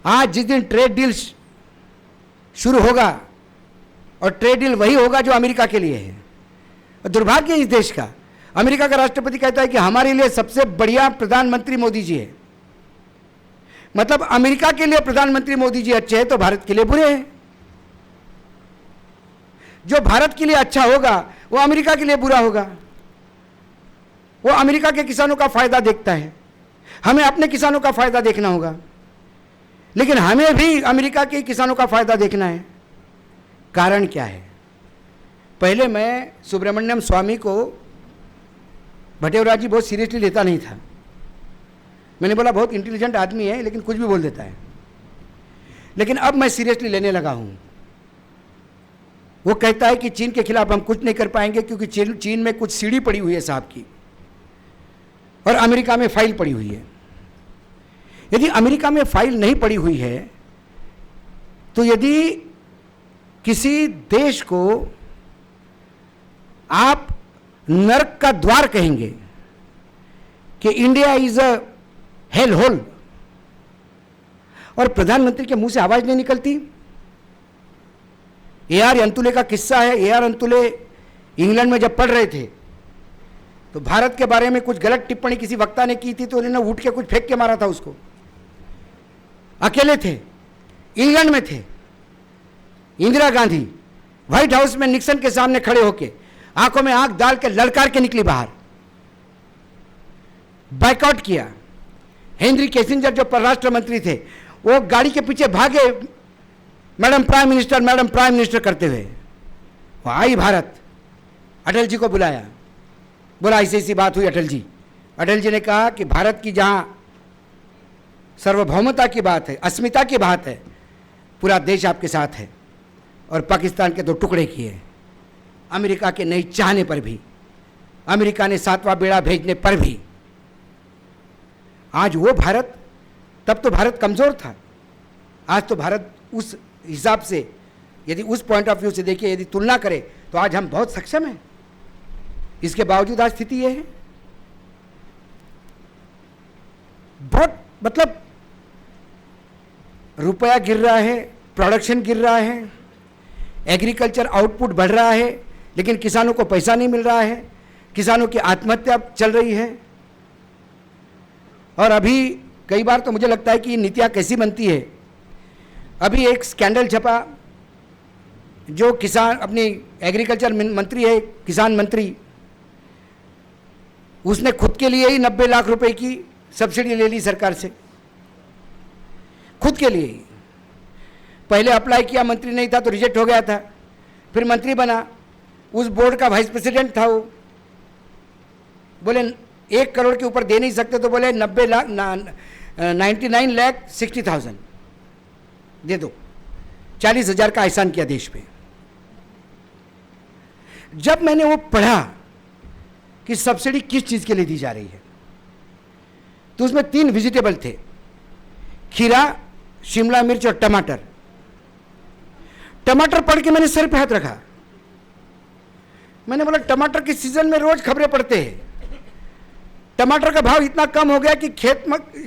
S2: आज जिस दिन ट्रेड डील शुरू होगा, और ट्रेड डील वही होगा जो अमेरिका के लिए है। दुर्भाग्य इस देश का, अमेरिका का राष्ट्रपति कहता है कि हमारे लिए सबसे बढ़िया प्रधानमंत्री मोदी जी है। मतलब अमेरिका के लिए प्रधानमंत्री मोदी जी अच्छे हैं तो भारत के लिए बुरे हैं। जो भारत के लिए अच्छा होगा वो अमेरिका के लिए बुरा होगा। वो अमेरिका के किसानों का फायदा देखता है, हमें अपने किसानों का फायदा देखना होगा, लेकिन हमें भी अमेरिका के किसानों का फायदा देखना है। कारण क्या है? पहले मैं सुब्रमण्यम स्वामी को भटेवराज जी बहुत सीरियसली लेता नहीं था। मैंने बोला बहुत इंटेलिजेंट आदमी है, लेकिन कुछ भी बोल देता है। लेकिन अब मैं सीरियसली लेने लगा हूं। वो कहता है कि चीन के खिलाफ हम कुछ नहीं कर पाएंगे, क्योंकि चीन में कुछ सीढ़ी पड़ी हुई है साहब की, और अमेरिका में फाइल पड़ी हुई है। यदि अमेरिका में फाइल नहीं पड़ी हुई है, तो यदि किसी देश को आप नरक का द्वार कहेंगे कि India is a hell hole, और प्रधानमंत्री के मुंह से आवाज नहीं निकलती। AR अंतुले का किस्सा है। AR अंतुले इंग्लैंड में जब पढ़ रहे थे तो भारत के बारे में कुछ गलत टिप्पणी किसी वक्ता ने की थी, तो उन्होंने उठ के कुछ फेंक के मारा था उसको। अकेले थे, इंग्लैंड में थे। इंदिरा गांधी व्हाइट हाउस में निक्सन के सामने खड़े होके आंखों में आंख डाल के ललकार के निकली बाहर, बाइकआउट किया। हेनरी किसिंजर जो परराष्ट्र मंत्री थे, वो गाड़ी के पीछे भागे, मैडम प्राइम मिनिस्टर करते हुए। वो आई भारत, अटल जी को बुलाया, बोला ऐसी ऐसी बात हुई अटल जी। अटल जी ने कहा कि भारत की जहां सार्वभौमता की बात है, अस्मिता की बात है, पूरा देश आपके साथ है, और पाकिस्तान के 2 टुकड़े किए। अमेरिका के नहीं चाहने पर भी, अमेरिका ने 7वां बेड़ा भेजने पर भी। आज वो भारत, तब तो भारत कमजोर था, आज तो भारत उस हिसाब से, यदि उस पॉइंट ऑफ व्यू से देखिए, यदि तुलना करें तो आज हम बहुत सक्षम हैं। इसके बावजूद आज स्थिति ये है, बहुत मतलब रुपया गिर रहा है, प्रोडक्शन गिर रहा है, एग्रीकल्चर आउटपुट बढ़ रहा है, लेकिन किसानों को पैसा नहीं मिल रहा है, किसानों की आत्महत्या चल रही है। और अभी कई बार तो मुझे लगता है कि नीतियाँ कैसी बनती है। अभी एक स्कैंडल छपा जो किसान अपनी एग्रीकल्चर मंत्री है, किसान मंत्री, उसने खुद के लिए ही 90 लाख रुपए की सब्सिडी ले ली सरकार से, खुद के लिए ही। पहले अप्लाई किया, मंत्री नहीं था तो रिजेक्ट हो गया था, फिर मंत्री बना, उस बोर्ड का वाइस प्रेसिडेंट था वो। बोले 1 करोड़ के ऊपर दे नहीं सकते, तो बोले 99,60,000 दे दो। 40,000 का एहसान किया देश पे। जब मैंने वो पढ़ा कि सब्सिडी किस चीज के लिए दी जा रही है, तो उसमें 3 वेजिटेबल थे, खीरा, शिमला मिर्च और टमाटर। टमाटर पढ़ के मैंने सर पे हाथ रखा। मैंने बोला टमाटर के सीजन में रोज खबरें पढ़ते हैं, टमाटर का भाव इतना कम हो गया कि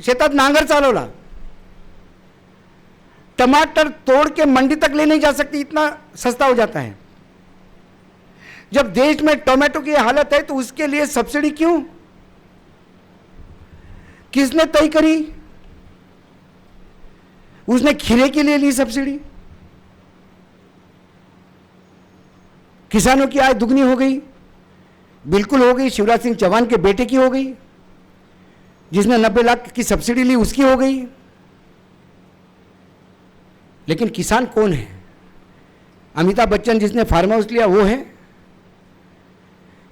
S2: शेतात नांगर चालवला, टमाटर तोड़ के मंडी तक ले नहीं जा सकती, इतना सस्ता हो जाता है। जब देश में टोमेटो की हालत है तो उसके लिए सब्सिडी क्यों? किसने तय करी? उसने खीरे के लिए ली सब्सिडी। किसानों की आय दुगनी हो गई, बिल्कुल हो गई। शिवराज सिंह चौहान के बेटे की हो गई, जिसने 90 लाख की सब्सिडी ली, उसकी हो गई। लेकिन किसान कौन है? अमिताभ बच्चन जिसने फार्म हाउस लिया वो है,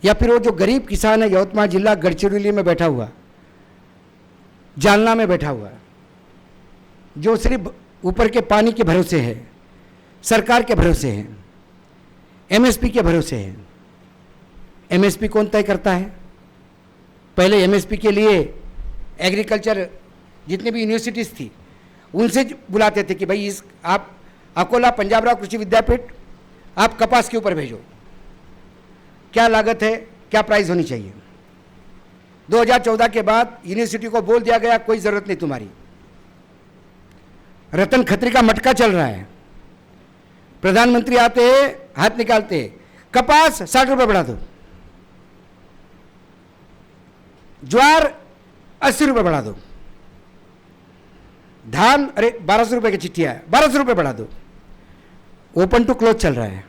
S2: या फिर वो जो गरीब किसान है यवतमाल जिला गढ़चिरौली में बैठा हुआ, जालना में बैठा हुआ, जो सिर्फ ऊपर के पानी के भरोसे है, सरकार के भरोसे है, एमएसपी के भरोसे है। एमएसपी कौन तय करता है? पहले एमएसपी के लिए एग्रीकल्चर जितनी भी यूनिवर्सिटीज़ थी उनसे बुलाते थे कि भाई इस आप अकोला पंजाब राव कृषि विद्यापीठ आप कपास के ऊपर भेजो, क्या लागत है, क्या प्राइस होनी चाहिए। 2014 के बाद यूनिवर्सिटी को बोल दिया गया कोई ज़रूरत नहीं तुम्हारी। रतन खत्री का मटका चल रहा है, प्रधानमंत्री आते हैं, हाथ निकालते हैं, कपास 60 रुपये बढ़ा दो, ज्वार 80 रुपये बढ़ा दो, धान अरे 1200 रुपये की चिट्ठी है, 1200 रुपये बढ़ा दो। ओपन टू क्लोज चल रहा है,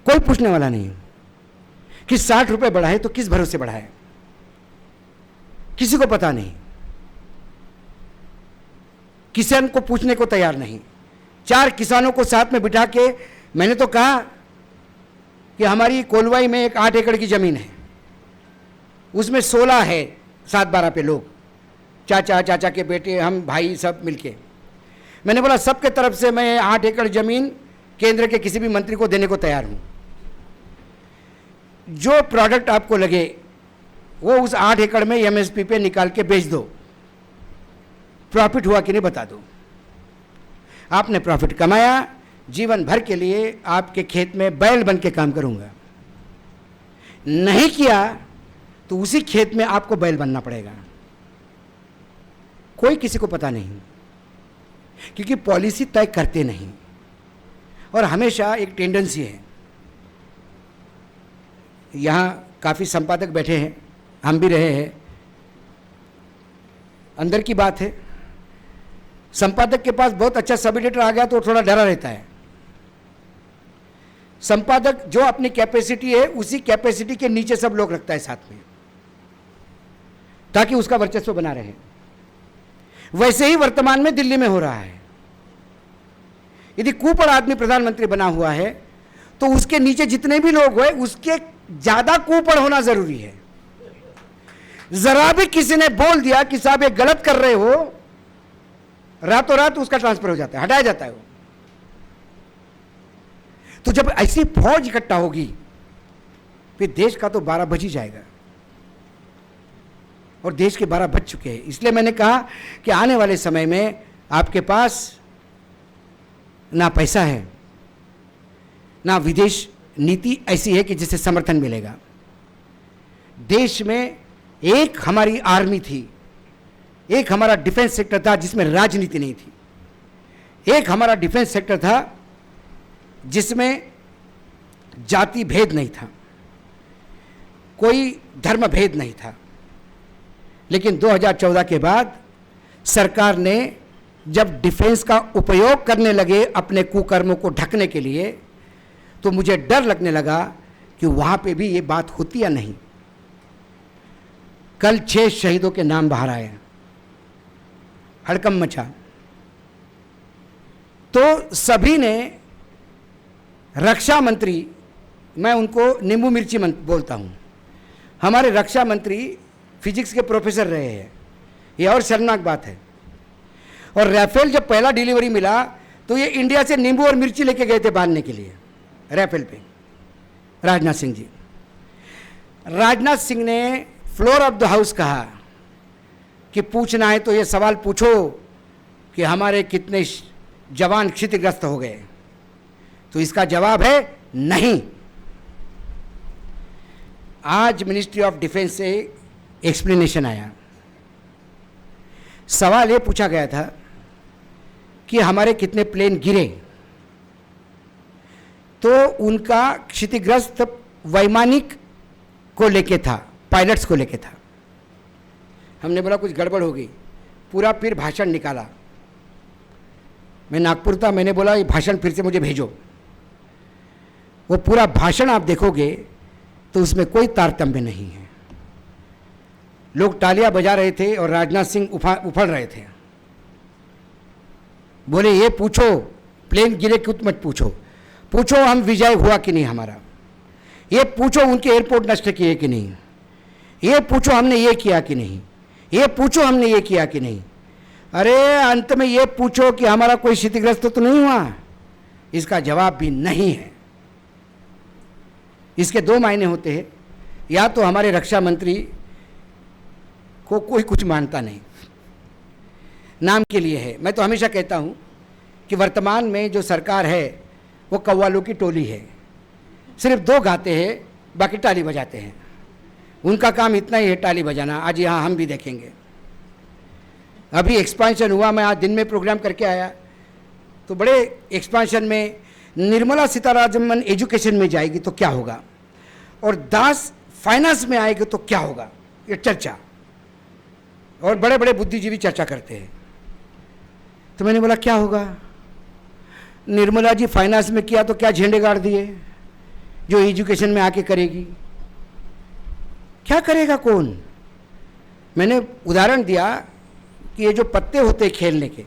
S2: कोई पूछने वाला नहीं कि 60 रुपये बढ़ा है तो किस भरोसे बढ़ा है, किसी को पता नहीं, किसान को पूछने को तैयार नहीं। 4 किसानों को साथ में बिठा के मैंने तो कहा कि हमारी कोलवाई में एक 8 एकड़ की जमीन है, उसमें 16 है 7-12 पे लोग, चाचा, चाचा के बेटे, हम भाई सब मिलके। मैंने बोला सबके तरफ से मैं 8 एकड़ जमीन केंद्र के किसी भी मंत्री को देने को तैयार हूं। जो प्रोडक्ट आपको लगे वो उस 8 एकड़ में एमएसपी पे निकाल के बेच दो, प्रॉफिट हुआ कि नहीं बता दो। आपने प्रॉफिट कमाया, जीवन भर के लिए आपके खेत में बैल बन के काम करूंगा। नहीं किया तो उसी खेत में आपको बैल बनना पड़ेगा। कोई किसी को पता नहीं, क्योंकि पॉलिसी तय करते नहीं। और हमेशा एक टेंडेंसी है, यहाँ काफ़ी संपादक बैठे हैं, हम भी रहे हैं, अंदर की बात है, संपादक के पास बहुत अच्छा सब एडिटर आ गया तो थोड़ा डरा रहता है। संपादक जो अपनी कैपेसिटी है उसी कैपेसिटी के नीचे सब लोग रखता है साथ में, ताकि उसका वर्चस्व बना रहे। वैसे ही वर्तमान में दिल्ली में हो रहा है। यदि कुपड़ आदमी प्रधानमंत्री बना हुआ है तो उसके नीचे जितने भी लोग हुए उसके ज्यादा कुपड़ होना जरूरी है। जरा भी किसी ने बोल दिया कि साहब ये गलत कर रहे हो, रातों रात उसका ट्रांसफर हो जाता है, हटाया जाता है वो। तो जब ऐसी फौज इकट्ठा होगी फिर देश का तो 12 बज ही जाएगा, और देश के 12 बज चुके हैं। इसलिए मैंने कहा कि आने वाले समय में आपके पास ना पैसा है, ना विदेश नीति ऐसी है कि जिससे समर्थन मिलेगा। देश में एक हमारी आर्मी थी, एक हमारा डिफेंस सेक्टर था जिसमें राजनीति नहीं थी, एक हमारा डिफेंस सेक्टर था जिसमें जाति भेद नहीं था, कोई धर्म भेद नहीं था। लेकिन 2014 के बाद सरकार ने जब डिफेंस का उपयोग करने लगे अपने कुकर्मों को ढकने के लिए, तो मुझे डर लगने लगा कि वहां पे भी ये बात होती या नहीं। कल 6 शहीदों के नाम बाहर आए, हड़कंप मचा। तो सभी ने, रक्षा मंत्री, मैं उनको नींबू मिर्ची बोलता हूं, हमारे रक्षा मंत्री फिजिक्स के प्रोफेसर रहे हैं, ये और शर्मनाक बात है। और राफेल जब पहला डिलीवरी मिला तो ये इंडिया से नींबू और मिर्ची लेके गए थे बांधने के लिए राफेल पे, राजनाथ सिंह जी। राजनाथ सिंह ने फ्लोर ऑफ द हाउस कहा कि पूछना है तो ये सवाल पूछो कि हमारे कितने जवान क्षतिग्रस्त हो गए, तो इसका जवाब है नहीं। आज मिनिस्ट्री ऑफ डिफेंस से एक्सप्लेनेशन आया, सवाल ये पूछा गया था कि हमारे कितने प्लेन गिरे, तो उनका क्षतिग्रस्त वैमानिक को लेके था, पायलट्स को लेके था। हमने बोला कुछ गड़बड़ हो गई, पूरा फिर भाषण निकाला। मैं नागपुर था, मैंने बोला ये भाषण फिर से मुझे भेजो। वो पूरा भाषण आप देखोगे तो उसमें कोई तारतम्य नहीं है। लोग तालियां बजा रहे थे और राजनाथ सिंह उफड़ रहे थे। बोले ये पूछो प्लेन गिरे क्यों मत पूछो, पूछो हम विजय हुआ कि नहीं हमारा, ये पूछो उनके एयरपोर्ट नष्ट किए कि नहीं, ये पूछो हमने ये किया कि नहीं, ये पूछो हमने ये किया कि नहीं। अरे अंत में ये पूछो कि हमारा कोई क्षतिग्रस्त तो नहीं हुआ, इसका जवाब भी नहीं है। इसके 2 मायने होते हैं, या तो हमारे रक्षा मंत्री को कोई कुछ मानता नहीं, नाम के लिए है। मैं तो हमेशा कहता हूं कि वर्तमान में जो सरकार है वो कव्वालों की टोली है, सिर्फ 2 गाते हैं, बाकी ताली बजाते हैं। उनका काम इतना ही है, ताली बजाना। आज यहाँ हम भी देखेंगे। अभी एक्सपांशन हुआ, मैं आज दिन में प्रोग्राम करके आया, तो बड़े एक्सपांशन में निर्मला सीतारमण एजुकेशन में जाएगी तो क्या होगा, और दास फाइनेंस में आएगी तो क्या होगा, ये चर्चा, और बड़े बड़े बुद्धिजीवी चर्चा करते हैं। तो मैंने बोला क्या होगा, निर्मला जी फाइनेंस में किया तो क्या झंडे गाड़ दिए, जो एजुकेशन में आके करेगी क्या करेगा कौन। मैंने उदाहरण दिया कि ये जो पत्ते होते हैं खेलने के,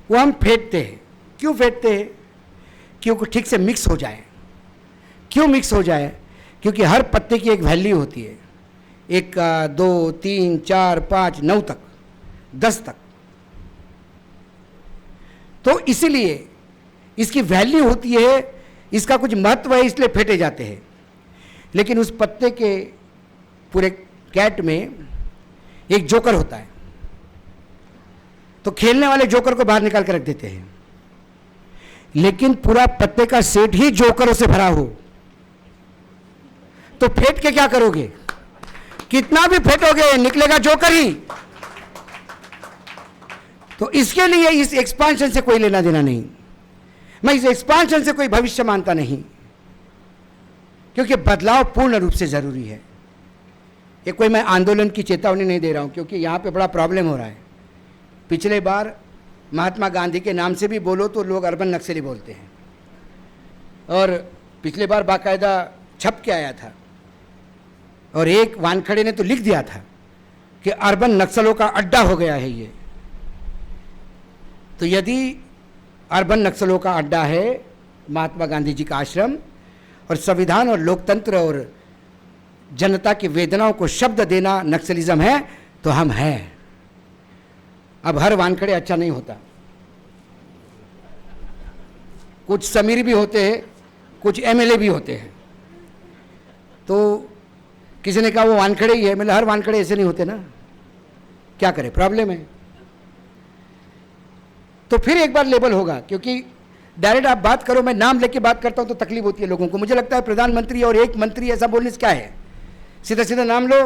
S2: वो हम फेंटते हैं। क्यों फेंटते हैं, क्योंकि ठीक से मिक्स हो जाए। क्यों मिक्स हो जाए, क्योंकि हर पत्ते की एक वैल्यू होती है, 1 2 3 4 5 9 तक, 10 तक। तो इसीलिए इसकी वैल्यू होती है, इसका कुछ महत्व है, इसलिए फेंटे जाते हैं। लेकिन उस पत्ते के पूरे कैट में एक जोकर होता है, तो खेलने वाले जोकर को बाहर निकाल कर रख देते हैं। लेकिन पूरा पत्ते का सेट ही जोकरों से भरा हो तो फेंट के क्या करोगे, कितना भी फेंटोगे निकलेगा जोकर ही। तो इसके लिए इस एक्सपांशन से कोई लेना देना नहीं। मैं इस एक्सपांशन से कोई भविष्य मानता नहीं, क्योंकि बदलाव पूर्ण रूप से जरूरी है। ये कोई मैं आंदोलन की चेतावनी नहीं दे रहा हूं, क्योंकि यहां पे बड़ा प्रॉब्लम हो रहा है। पिछले बार महात्मा गांधी के नाम से भी बोलो तो लोग अर्बन नक्सली बोलते हैं, और पिछले बार बाकायदा छप के आया था, और एक वानखड़े ने तो लिख दिया था कि अर्बन नक्सलों का अड्डा हो गया है ये। तो यदि अर्बन नक्सलों का अड्डा है महात्मा गांधी जी का आश्रम, और संविधान और लोकतंत्र और जनता की वेदनाओं को शब्द देना नक्सलिज्म है, तो हम हैं। अब हर वानखड़े अच्छा नहीं होता, कुछ समीर भी होते हैं, कुछ एमएलए भी होते हैं। तो किसी ने कहा वो वानखड़े ही है, मतलब हर वानखड़े ऐसे नहीं होते ना, क्या करें, प्रॉब्लम है। तो फिर एक बार लेबल होगा, क्योंकि डायरेक्ट आप बात करो, मैं नाम लेके बात करता हूं तो तकलीफ होती है लोगों को। मुझे लगता है प्रधानमंत्री और एक मंत्री ऐसा बोलने से क्या है, सीधा सीधा नाम लो,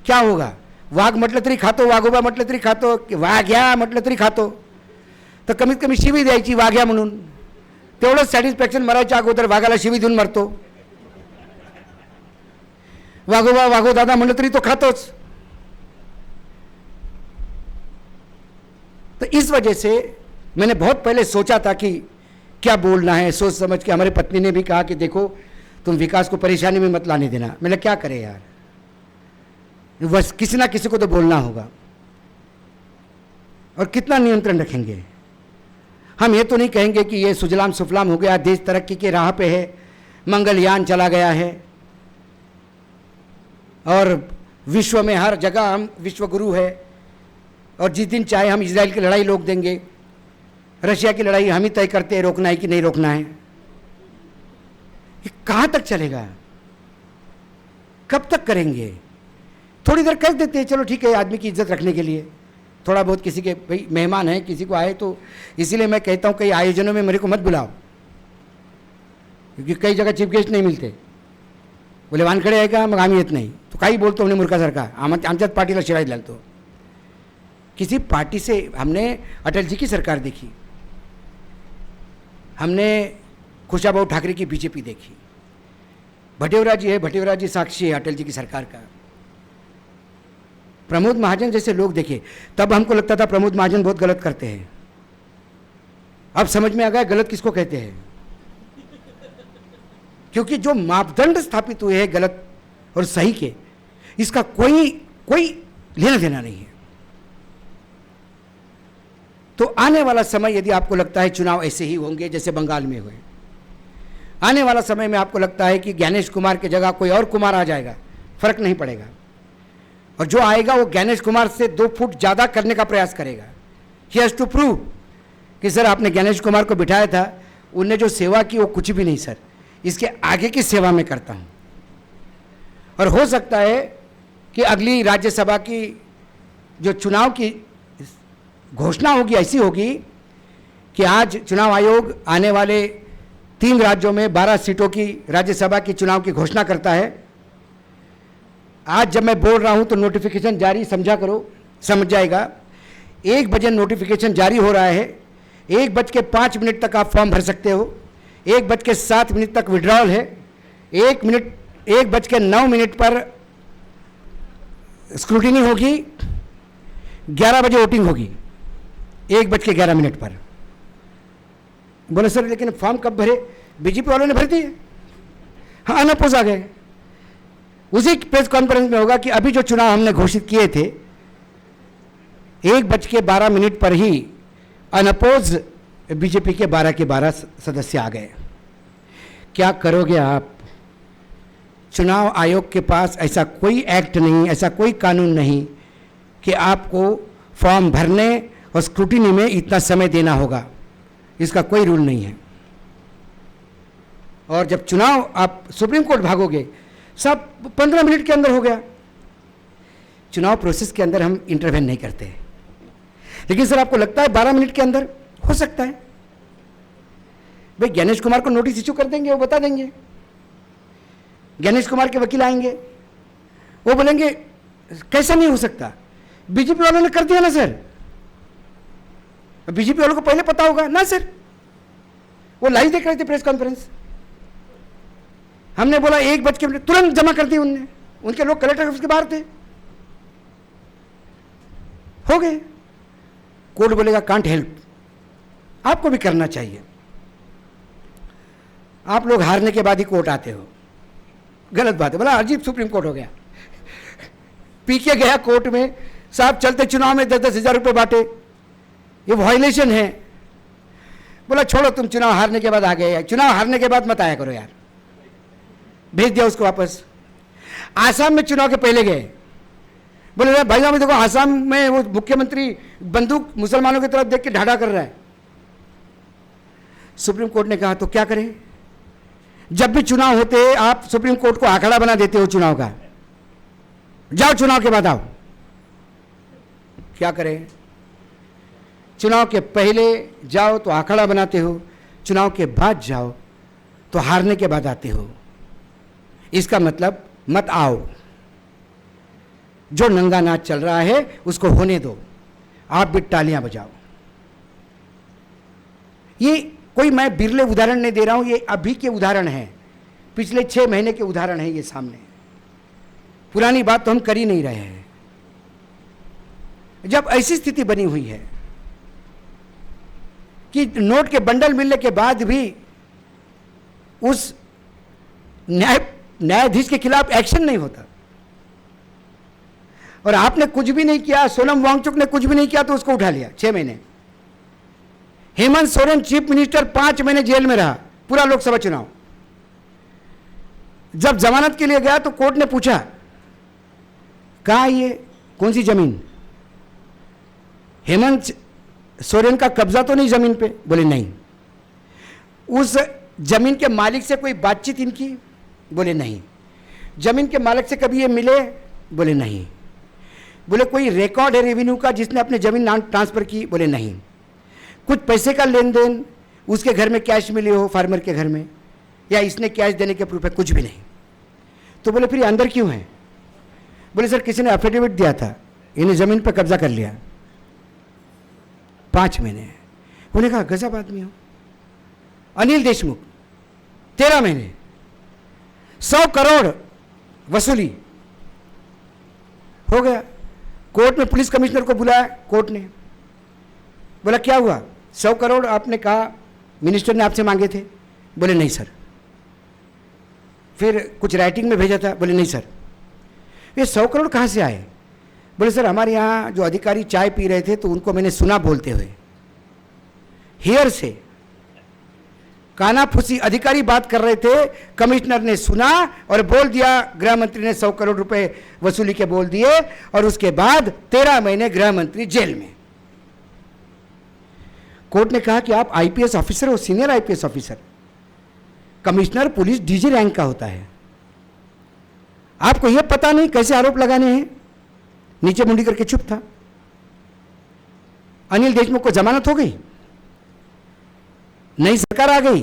S2: क्या होगा। वाघ म्हटलं तरी खातो, वाघोबा म्हटलं तरी खातो, वाघ्या म्हटलं तरी खातो, तर कमीत कमी शिवी द्यायची वाघ्या म्हणून, तेवढंच सॅटिस्फॅक्शन मरायच्या अगोदर वाघाला शिवी देऊन मरतो। वाघोबा वाघो दादा म्हणलं तरी तो खातोच। तो इस वजह से मैंने बहुत पहले सोचा था कि क्या बोलना है, सोच समझ के। हमारे पत्नी ने भी कहा कि देखो तुम विकास को परेशानी में मत लाने देना। मैंने क्या करें यार, बस किसी ना किसी को तो बोलना होगा, और कितना नियंत्रण रखेंगे। हम ये तो नहीं कहेंगे कि ये सुजलाम सुफलाम हो गया, देश तरक्की के राह पे है, मंगलयान चला गया है और विश्व में हर जगह हम विश्व गुरु है, और जिस दिन चाहे हम इजराइल की लड़ाई रोक देंगे, रशिया की लड़ाई हम ही तय करते हैं रोकना है कि नहीं रोकना है। ये कहाँ तक चलेगा, कब तक करेंगे? थोड़ी देर कर देते हैं, चलो ठीक है, आदमी की इज्जत रखने के लिए थोड़ा बहुत, किसी के भाई मेहमान हैं, किसी को आए तो, इसीलिए मैं कहता हूँ कई आयोजनों में मेरे को मत बुलाओ, क्योंकि कई जगह चीफ गेस्ट नहीं मिलते। बोले वानखडे आहे का, मग आम्ही येत नाही, तो काही बोलतो हमने मूर्खासारखा, आमच्याच पार्टीला शिवाय घालतो। किसी पार्टी से हमने अटल जी की सरकार देखी, हमने खुशाबाऊ ठाकरे की बीजेपी देखी, भटेवरा जी है, भटेवरा जी साक्षी है अटल जी की सरकार का। प्रमोद महाजन जैसे लोग देखे, तब हमको लगता था प्रमोद महाजन बहुत गलत करते हैं, अब समझ में आ गया गलत किसको कहते हैं, क्योंकि जो मापदंड स्थापित हुए हैं गलत और सही के, इसका कोई लेना देना नहीं है। तो आने वाला समय, यदि आपको लगता है चुनाव ऐसे ही होंगे जैसे बंगाल में हुए, आने वाला समय में आपको लगता है कि ज्ञानेश कुमार की जगह कोई और कुमार आ जाएगा, फर्क नहीं पड़ेगा, और जो आएगा वो ज्ञानेश कुमार से 2 फुट ज़्यादा करने का प्रयास करेगा। ही हैज़ टू प्रूव कि सर आपने ज्ञानेश कुमार को बिठाया था, उनने जो सेवा की वो कुछ भी नहीं सर, इसके आगे की सेवा मैं करता हूँ। और हो सकता है कि अगली राज्यसभा की जो चुनाव की घोषणा होगी ऐसी होगी कि आज चुनाव आयोग आने वाले 3 राज्यों में 12 सीटों की राज्यसभा की चुनाव की घोषणा करता है। आज जब मैं बोल रहा हूं तो नोटिफिकेशन जारी, समझा करो, समझ जाएगा। 1 बजे नोटिफिकेशन जारी हो रहा है, 1:05 तक आप फॉर्म भर सकते हो, 1:07 तक विड्रॉल है, 1:09 पर स्क्रूटिनी होगी, 11 बजे वोटिंग होगी, 1:11 पर। बोले सर लेकिन फॉर्म कब भरे? बीजेपी वालों ने भर दिए, हाँ अनअपोज आ गए। उसी प्रेस कॉन्फ्रेंस में होगा कि अभी जो चुनाव हमने घोषित किए थे, 1:12 पर ही अनअपोज बीजेपी के 12 के 12 सदस्य आ गए। क्या करोगे आप? चुनाव आयोग के पास ऐसा कोई एक्ट नहीं, ऐसा कोई कानून नहीं कि आपको फॉर्म भरने और स्क्रूटिनी में इतना समय देना होगा, इसका कोई रूल नहीं है। और जब चुनाव आप सुप्रीम कोर्ट भागोगे, सब 15 मिनट के अंदर हो गया। चुनाव प्रोसेस के अंदर हम इंटरवेन नहीं करते, लेकिन सर आपको लगता है 12 मिनट के अंदर हो सकता है? भाई ज्ञानेश कुमार को नोटिस इश्यू कर देंगे, वो बता देंगे, ज्ञानेश कुमार के वकील आएंगे, वो बोलेंगे कैसा नहीं हो सकता, बीजेपी वालों ने कर दिया ना सर। बीजेपी वालों को पहले पता होगा ना सर, वो लाइव देख रहे थे प्रेस कॉन्फ्रेंस। हमने बोला 1:00 तुरंत जमा कर दी उनने, उनके लोग कलेक्टर ऑफिस के बाहर थे, हो गए। कोर्ट बोलेगा कांट हेल्प, आपको भी करना चाहिए। आप लोग हारने के बाद ही कोर्ट आते हो, गलत बात है। बोला अजीब सुप्रीम कोर्ट हो गया, पी के गया कोर्ट में, साहब चलते चुनाव में 10-10 हज़ार रुपये बांटे, ये वायलेशन है। बोला छोड़ो, तुम चुनाव हारने के बाद आ गए, चुनाव हारने के बाद मत आया करो यार, भेज दिया उसको वापस। आसाम में चुनाव के पहले गए, बोले भाई साहब देखो आसाम में वो मुख्यमंत्री बंदूक मुसलमानों की तरफ देख के ढाढ़ा कर रहा है। सुप्रीम कोर्ट ने कहा तो क्या करें? जब भी चुनाव होते आप सुप्रीम कोर्ट को आंकड़ा बना देते हो चुनाव का, जाओ चुनाव के बाद आओ। क्या करें? चुनाव के पहले जाओ तो आंकड़ा बनाते हो, चुनाव के बाद जाओ तो हारने के बाद आते हो। इसका मतलब मत आओ, जो नंगा नाच चल रहा है उसको होने दो, आप भी तालियां बजाओ। ये कोई मैं बिरले उदाहरण नहीं दे रहा हूं, ये अभी के उदाहरण हैं, पिछले 6 महीने के उदाहरण हैं ये सामने। पुरानी बात तो हम कर ही नहीं रहे हैं। जब ऐसी स्थिति बनी हुई है कि नोट के बंडल मिलने के बाद भी उस न्यायाधीश के खिलाफ एक्शन नहीं होता। और आपने कुछ भी नहीं किया, सोनम वांगचुक ने कुछ भी नहीं किया तो उसको उठा लिया 6 महीने। हेमंत सोरेन चीफ मिनिस्टर 5 महीने जेल में रहा, पूरा लोकसभा चुनाव। जब जमानत के लिए गया तो कोर्ट ने पूछा, कहा ये कौन सी जमीन, हेमंत सोरेन का कब्जा तो नहीं जमीन पे? बोले नहीं। उस जमीन के मालिक से कोई बातचीत इनकी? बोले नहीं। जमीन के मालिक से कभी ये मिले? बोले नहीं। बोले कोई रिकॉर्ड है रेवेन्यू का जिसने अपने जमीन ट्रांसफर की? बोले नहीं। कुछ पैसे का लेन देन, उसके घर में कैश मिले हो फार्मर के घर में, या इसने कैश देने के प्रूफ है? कुछ भी नहीं। तो बोले फिर ये अंदर क्यों है? बोले सर किसी ने एफिडेविट दिया था, इन्हें जमीन पर कब्जा कर लिया। 5 महीने। उन्होंने कहा गजब आदमी हो। अनिल देशमुख 13 महीने, 100 करोड़ वसूली हो गया। कोर्ट में पुलिस कमिश्नर को बुलाया, कोर्ट ने बोला क्या हुआ, 100 करोड़ आपने कहा मिनिस्टर ने आपसे मांगे थे? बोले नहीं सर। फिर कुछ राइटिंग में भेजा था? बोले नहीं सर। ये 100 करोड़ कहाँ से आए? बोले सर हमारे यहाँ जो अधिकारी चाय पी रहे थे तो उनको मैंने सुना बोलते हुए, हियर से, कानाफूसी अधिकारी बात कर रहे थे, कमिश्नर ने सुना और बोल दिया, गृह मंत्री ने 100 करोड़ रुपए वसूली के बोल दिए, और उसके बाद 13 महीने गृह मंत्री जेल में। कोर्ट ने कहा कि आप आईपीएस ऑफिसर हो, senior IPS officer, commissioner police DG rank का होता है, आपको यह पता नहीं कैसे आरोप लगाने हैं? नीचे मुंडी करके चुप था। अनिल देशमुख को जमानत हो गई, नई सरकार आ गई,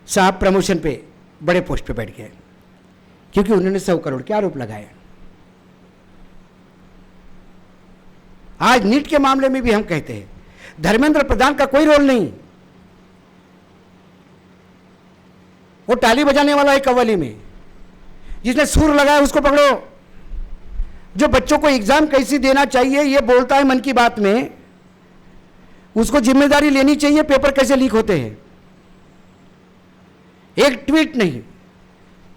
S2: साहब प्रमोशन पे बड़े पोस्ट पे बैठ गए क्योंकि उन्होंने 100 करोड़ के आरोप लगाए। आज नीट के मामले में भी हम कहते हैं धर्मेंद्र प्रधान का कोई रोल नहीं, वो ताली बजाने वाला है कव्वाली में, जिसने सुर लगाया उसको पकड़ो। जो बच्चों को एग्जाम कैसे देना चाहिए ये बोलता है मन की बात में, उसको जिम्मेदारी लेनी चाहिए पेपर कैसे लीक होते हैं। एक ट्वीट नहीं,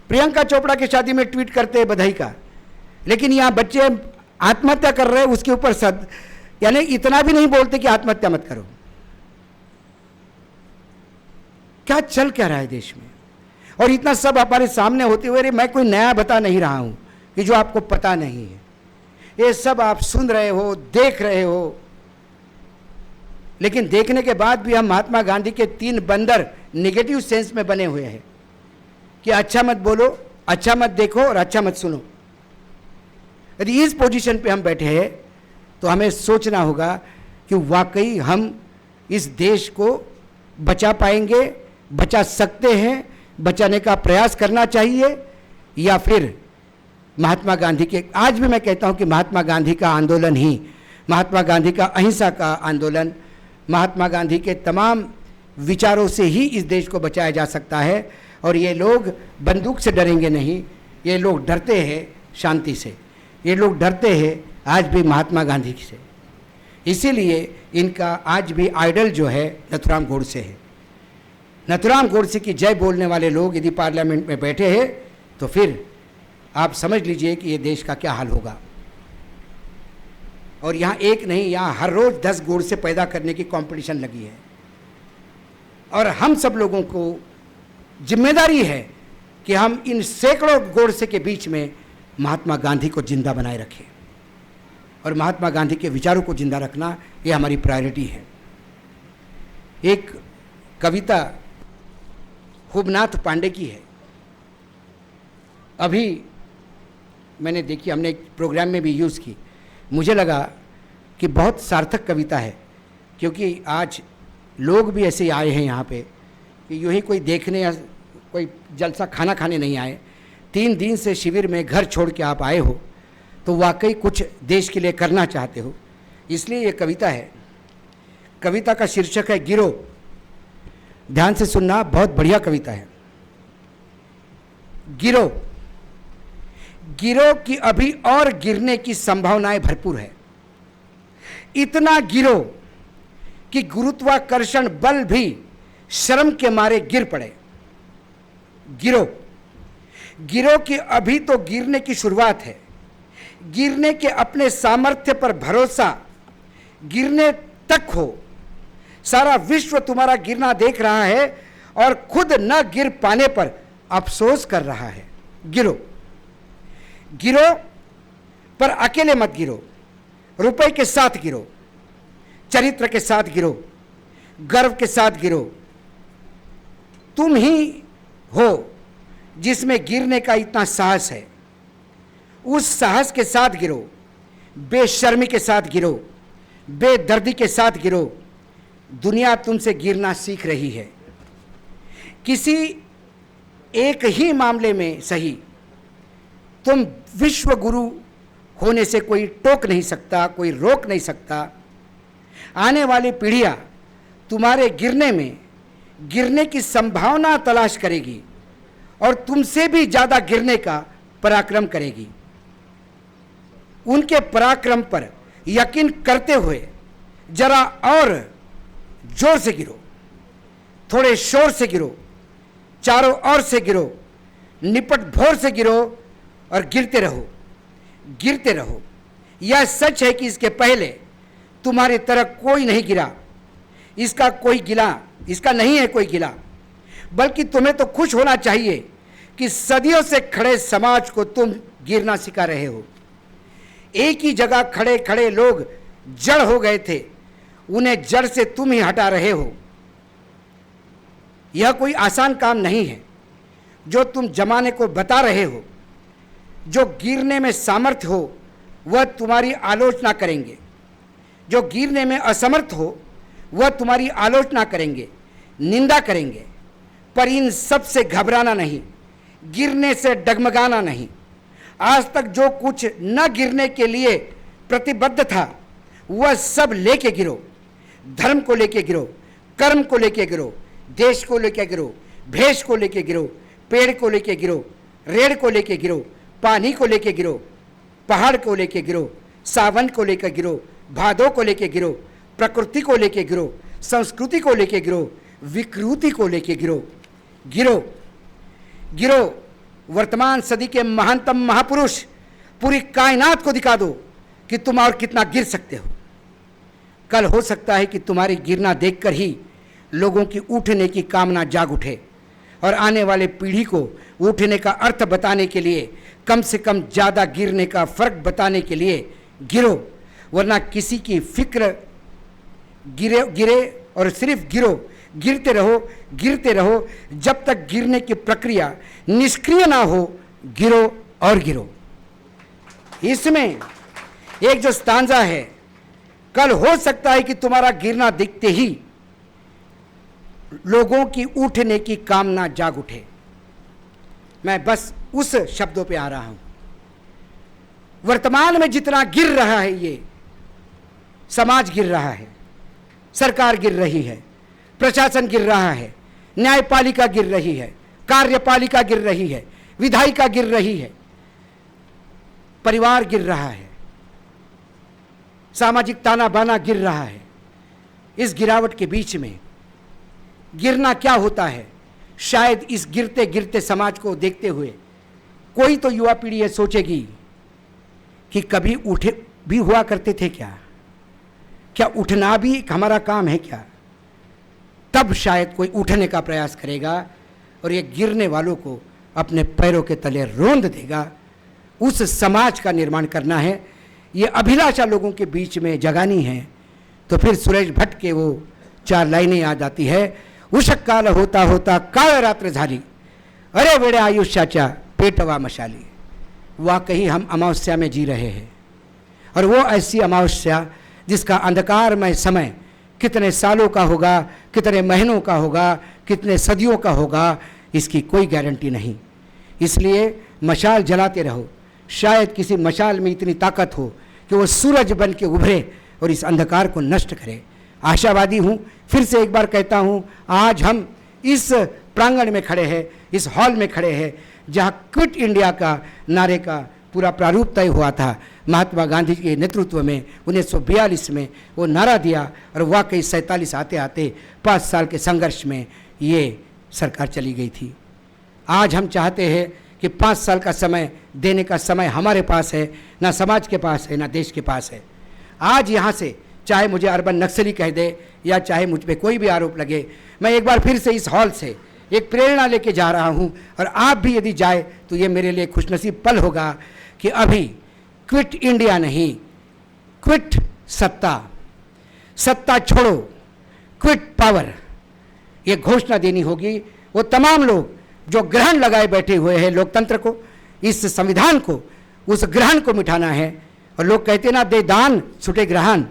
S2: प्रियंका चोपड़ा की शादी में ट्वीट करते हैं बधाई का, लेकिन यहां बच्चे आत्महत्या कर रहे हैं उसके ऊपर यानी इतना भी नहीं बोलते कि आत्महत्या मत करो। क्या चल क्या रहा है देश में? और इतना सब हमारे सामने होते हुए मैं कोई नया बता नहीं रहा हूं कि जो आपको पता नहीं है, ये सब आप सुन रहे हो, देख रहे हो। लेकिन देखने के बाद भी हम महात्मा गांधी के 3 बंदर नेगेटिव सेंस में बने हुए हैं कि अच्छा मत बोलो, अच्छा मत देखो और अच्छा मत सुनो। यदि इस पोजीशन पे हम बैठे हैं तो हमें सोचना होगा कि वाकई हम इस देश को बचा पाएंगे, बचा सकते हैं, बचाने का प्रयास करना चाहिए, या फिर महात्मा गांधी के, आज भी मैं कहता हूं कि महात्मा गांधी का आंदोलन ही, महात्मा गांधी का अहिंसा का आंदोलन, महात्मा गांधी के तमाम विचारों से ही इस देश को बचाया जा सकता है। और ये लोग बंदूक से डरेंगे नहीं, ये लोग डरते हैं शांति से, ये लोग डरते हैं आज भी महात्मा गांधी से। इसीलिए इनका आज भी आइडल जो है नथुराम गोडसे है। नथुराम गोडसे की जय बोलने वाले लोग यदि पार्लियामेंट में बैठे हैं तो फिर आप समझ लीजिए कि ये देश का क्या हाल होगा। और यहाँ एक नहीं, यहाँ हर रोज 10 गोडसे पैदा करने की कंपटीशन लगी है, और हम सब लोगों को जिम्मेदारी है कि हम इन सैकड़ों गोडसे के बीच में महात्मा गांधी को जिंदा बनाए रखें, और महात्मा गांधी के विचारों को जिंदा रखना ये हमारी प्रायोरिटी है। एक कविता हुबनाथ पांडे की है, अभी मैंने देखी, हमने एक प्रोग्राम में भी यूज़ की, मुझे लगा कि बहुत सार्थक कविता है, क्योंकि आज लोग भी ऐसे आए हैं यहाँ पे कि यूँ ही कोई देखने या कोई जलसा खाना खाने नहीं आए। 3 दिन से शिविर में घर छोड़ के आप आए हो तो वाकई कुछ देश के लिए करना चाहते हो, इसलिए ये कविता है। कविता का शीर्षक है गिरो। ध्यान से सुनना, बहुत बढ़िया कविता है। गिरो, गिरो कि अभी और गिरने की संभावनाएं भरपूर है। इतना गिरो कि गुरुत्वाकर्षण बल भी शर्म के मारे गिर पड़े। गिरो, गिरो कि अभी तो गिरने की शुरुआत है। गिरने के अपने सामर्थ्य पर भरोसा गिरने तक हो। सारा विश्व तुम्हारा गिरना देख रहा है और खुद न गिर पाने पर अफसोस कर रहा है। गिरो, गिरो, पर अकेले मत गिरो। रुपए के साथ गिरो, चरित्र के साथ गिरो, गर्व के साथ गिरो। तुम ही हो जिसमें गिरने का इतना साहस है। उस साहस के साथ गिरो, बेशर्मी के साथ गिरो, बेदर्दी के साथ गिरो। दुनिया तुमसे गिरना सीख रही है। किसी एक ही मामले में सही तुम विश्व गुरु होने से कोई टोक नहीं सकता, कोई रोक नहीं सकता। आने वाली पीढ़ियां तुम्हारे गिरने में गिरने की संभावना तलाश करेगी और तुमसे भी ज्यादा गिरने का पराक्रम करेगी। उनके पराक्रम पर यकीन करते हुए जरा और जोर से गिरो, थोड़े शोर से गिरो, चारों ओर से गिरो, निपट भोर से गिरो और गिरते रहो, गिरते रहो। यह सच है कि इसके पहले तुम्हारी तरह कोई नहीं गिरा। इसका नहीं है कोई गिला, बल्कि तुम्हें तो खुश होना चाहिए कि सदियों से खड़े समाज को तुम गिरना सिखा रहे हो। एक ही जगह खड़े खड़े लोग जड़ हो गए थे, उन्हें जड़ से तुम ही हटा रहे हो। यह कोई आसान काम नहीं है जो तुम जमाने को बता रहे हो। जो गिरने में सामर्थ्य हो वह तुम्हारी आलोचना करेंगे, जो गिरने में असमर्थ हो वह तुम्हारी आलोचना करेंगे, निंदा करेंगे। पर इन सब से घबराना नहीं, गिरने से डगमगाना नहीं। आज तक जो कुछ न गिरने के लिए प्रतिबद्ध था वह सब लेके गिरो। धर्म को लेके गिरो, कर्म को लेके गिरो, देश को लेके गिरो, भेष को लेके गिरो, पेड़ को लेके गिरो, रेड़ को लेके गिरो, पानी को लेके गिरो, पहाड़ को लेके गिरो, सावन को लेके गिरो, भादों को लेके गिरो, प्रकृति को लेके गिरो, संस्कृति को लेके गिरो, विकृति को लेके गिरो। गिरो, गिरो। वर्तमान सदी के महानतम महापुरुष पूरी कायनात को दिखा दो कि तुम और कितना गिर सकते हो। कल हो सकता है कि तुम्हारी गिरना देखकर ही लोगों की उठने की कामना जाग उठे और आने वाले पीढ़ी को उठने का अर्थ बताने के लिए, कम से कम ज़्यादा गिरने का फर्क बताने के लिए गिरो। वरना किसी की फिक्र गिरे और सिर्फ गिरो, गिरते रहो, गिरते रहो जब तक गिरने की प्रक्रिया निष्क्रिय ना हो। गिरो और गिरो। इसमें एक जो स्टांजा है, कल हो सकता है कि तुम्हारा गिरना दिखते ही लोगों की उठने की कामना जाग उठे। मैं बस उस शब्दों पे आ रहा हूं। वर्तमान में जितना गिर रहा है, ये समाज गिर रहा है, सरकार गिर रही है, प्रशासन गिर रहा है, न्यायपालिका गिर रही है, कार्यपालिका गिर रही है, विधायिका गिर रही है, परिवार गिर रहा है, सामाजिक ताना बाना गिर रहा है। इस गिरावट के बीच में गिरना क्या होता है, शायद इस गिरते गिरते समाज को देखते हुए कोई तो युवा पीढ़ी ये सोचेगी कि कभी उठे भी हुआ करते थे क्या उठना भी हमारा काम है क्या। तब शायद कोई उठने का प्रयास करेगा और ये गिरने वालों को अपने पैरों के तले रोंद देगा। उस समाज का निर्माण करना है, ये अभिलाषा लोगों के बीच में जगानी है। तो फिर सुरेश भट्ट के वो 4 लाइनें याद आती है। उषक काल होता होता काळ रात्र झाली, अरे वेडे आयुष्याच्या पेटवा मशाली। वाकई हम अमावस्या में जी रहे हैं, और वो ऐसी अमावस्या जिसका अंधकारमय समय कितने सालों का होगा, कितने महीनों का होगा, कितने सदियों का होगा, इसकी कोई गारंटी नहीं। इसलिए मशाल जलाते रहो। शायद किसी मशाल में इतनी ताकत हो कि वो सूरज बन के उभरे और इस अंधकार को नष्ट करे। आशावादी हूँ, फिर से एक बार कहता हूँ, आज हम इस प्रांगण में खड़े हैं, इस हॉल में खड़े हैं, जहाँ क्विट इंडिया का नारे का पूरा प्रारूप तय हुआ था। महात्मा गांधी के नेतृत्व में 1942 में वो नारा दिया और वाकई 47 आते आते 5 साल के संघर्ष में ये सरकार चली गई थी। आज हम चाहते हैं कि 5 साल का समय देने का समय हमारे पास है, ना समाज के पास है, ना देश के पास है। आज यहाँ से चाहे मुझे अर्बन नक्सली कह दे या चाहे मुझ पे कोई भी आरोप लगे, मैं एक बार फिर से इस हॉल से एक प्रेरणा लेके जा रहा हूँ, और आप भी यदि जाए तो ये मेरे लिए खुशनसीब पल होगा कि अभी क्विट इंडिया नहीं, क्विट सत्ता, सत्ता छोड़ो, क्विट पावर, ये घोषणा देनी होगी। वो तमाम लोग जो ग्रहण लगाए बैठे हुए हैं लोकतंत्र को, इस संविधान को, उस ग्रहण को मिटाना है। और लोग कहते ना, दे दान छूटे ग्रहण,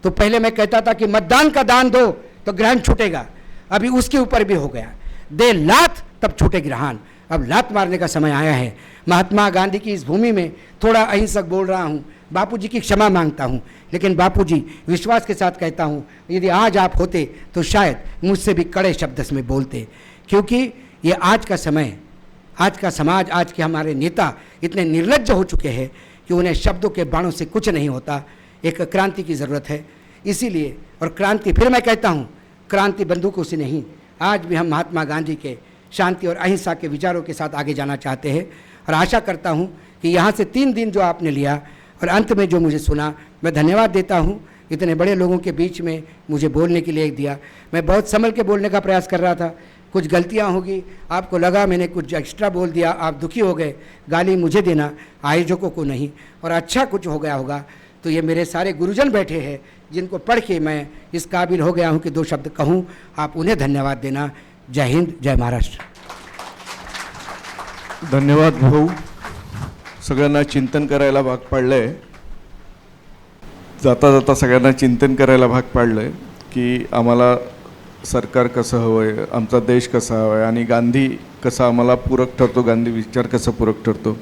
S2: तो पहले मैं कहता था कि मतदान का दान दो तो ग्रहण छूटेगा, अभी उसके ऊपर भी हो गया, दे लात तब छूटे ग्रहण। अब लात मारने का समय आया है। महात्मा गांधी की इस भूमि में थोड़ा अहिंसक बोल रहा हूँ, बापूजी की क्षमा मांगता हूँ, लेकिन बापूजी विश्वास के साथ कहता हूँ, यदि आज आप होते तो शायद मुझसे भी कड़े शब्द में बोलते, क्योंकि ये आज का समय, आज का समाज, आज के हमारे नेता इतने निर्लज्ज हो चुके हैं कि उन्हें शब्दों के बाणों से कुछ नहीं होता। एक क्रांति की ज़रूरत है। इसीलिए, और क्रांति, फिर मैं कहता हूँ, क्रांति बंदूकों से नहीं, आज भी हम महात्मा गांधी के शांति और अहिंसा के विचारों के साथ आगे जाना चाहते हैं। और आशा करता हूँ कि यहाँ से 3 दिन जो आपने लिया और अंत में जो मुझे सुना, मैं धन्यवाद देता हूँ। इतने बड़े लोगों के बीच में मुझे बोलने के लिए दिया। मैं बहुत संभल के बोलने का प्रयास कर रहा था, कुछ गलतियाँ होगी, आपको लगा मैंने कुछ एक्स्ट्रा बोल दिया, आप दुखी हो गए, गाली मुझे देना, आयोजकों को नहीं। और अच्छा कुछ हो गया होगा तो ये मेरे सारे गुरुजन बैठे हैं जिनको पढ़ के मैं इस काबिल हो गया हूँ कि 2 शब्द कहूँ, आप उन्हें धन्यवाद देना। जय हिंद, जय महाराष्ट्र।
S1: धन्यवाद भाऊ, सगळ्यांना चिंतन करायला भाग पाडलंय। जाता जाता सगळ्यांना चिंतन करायला भाग पाडलंय की आम्हाला सरकार कसं हवं आहे, आमचा देश कसा हवा आहे आणि गांधी कसा आम्हाला पूरक ठरतो, गांधी विचार कसा पूरक ठरतो।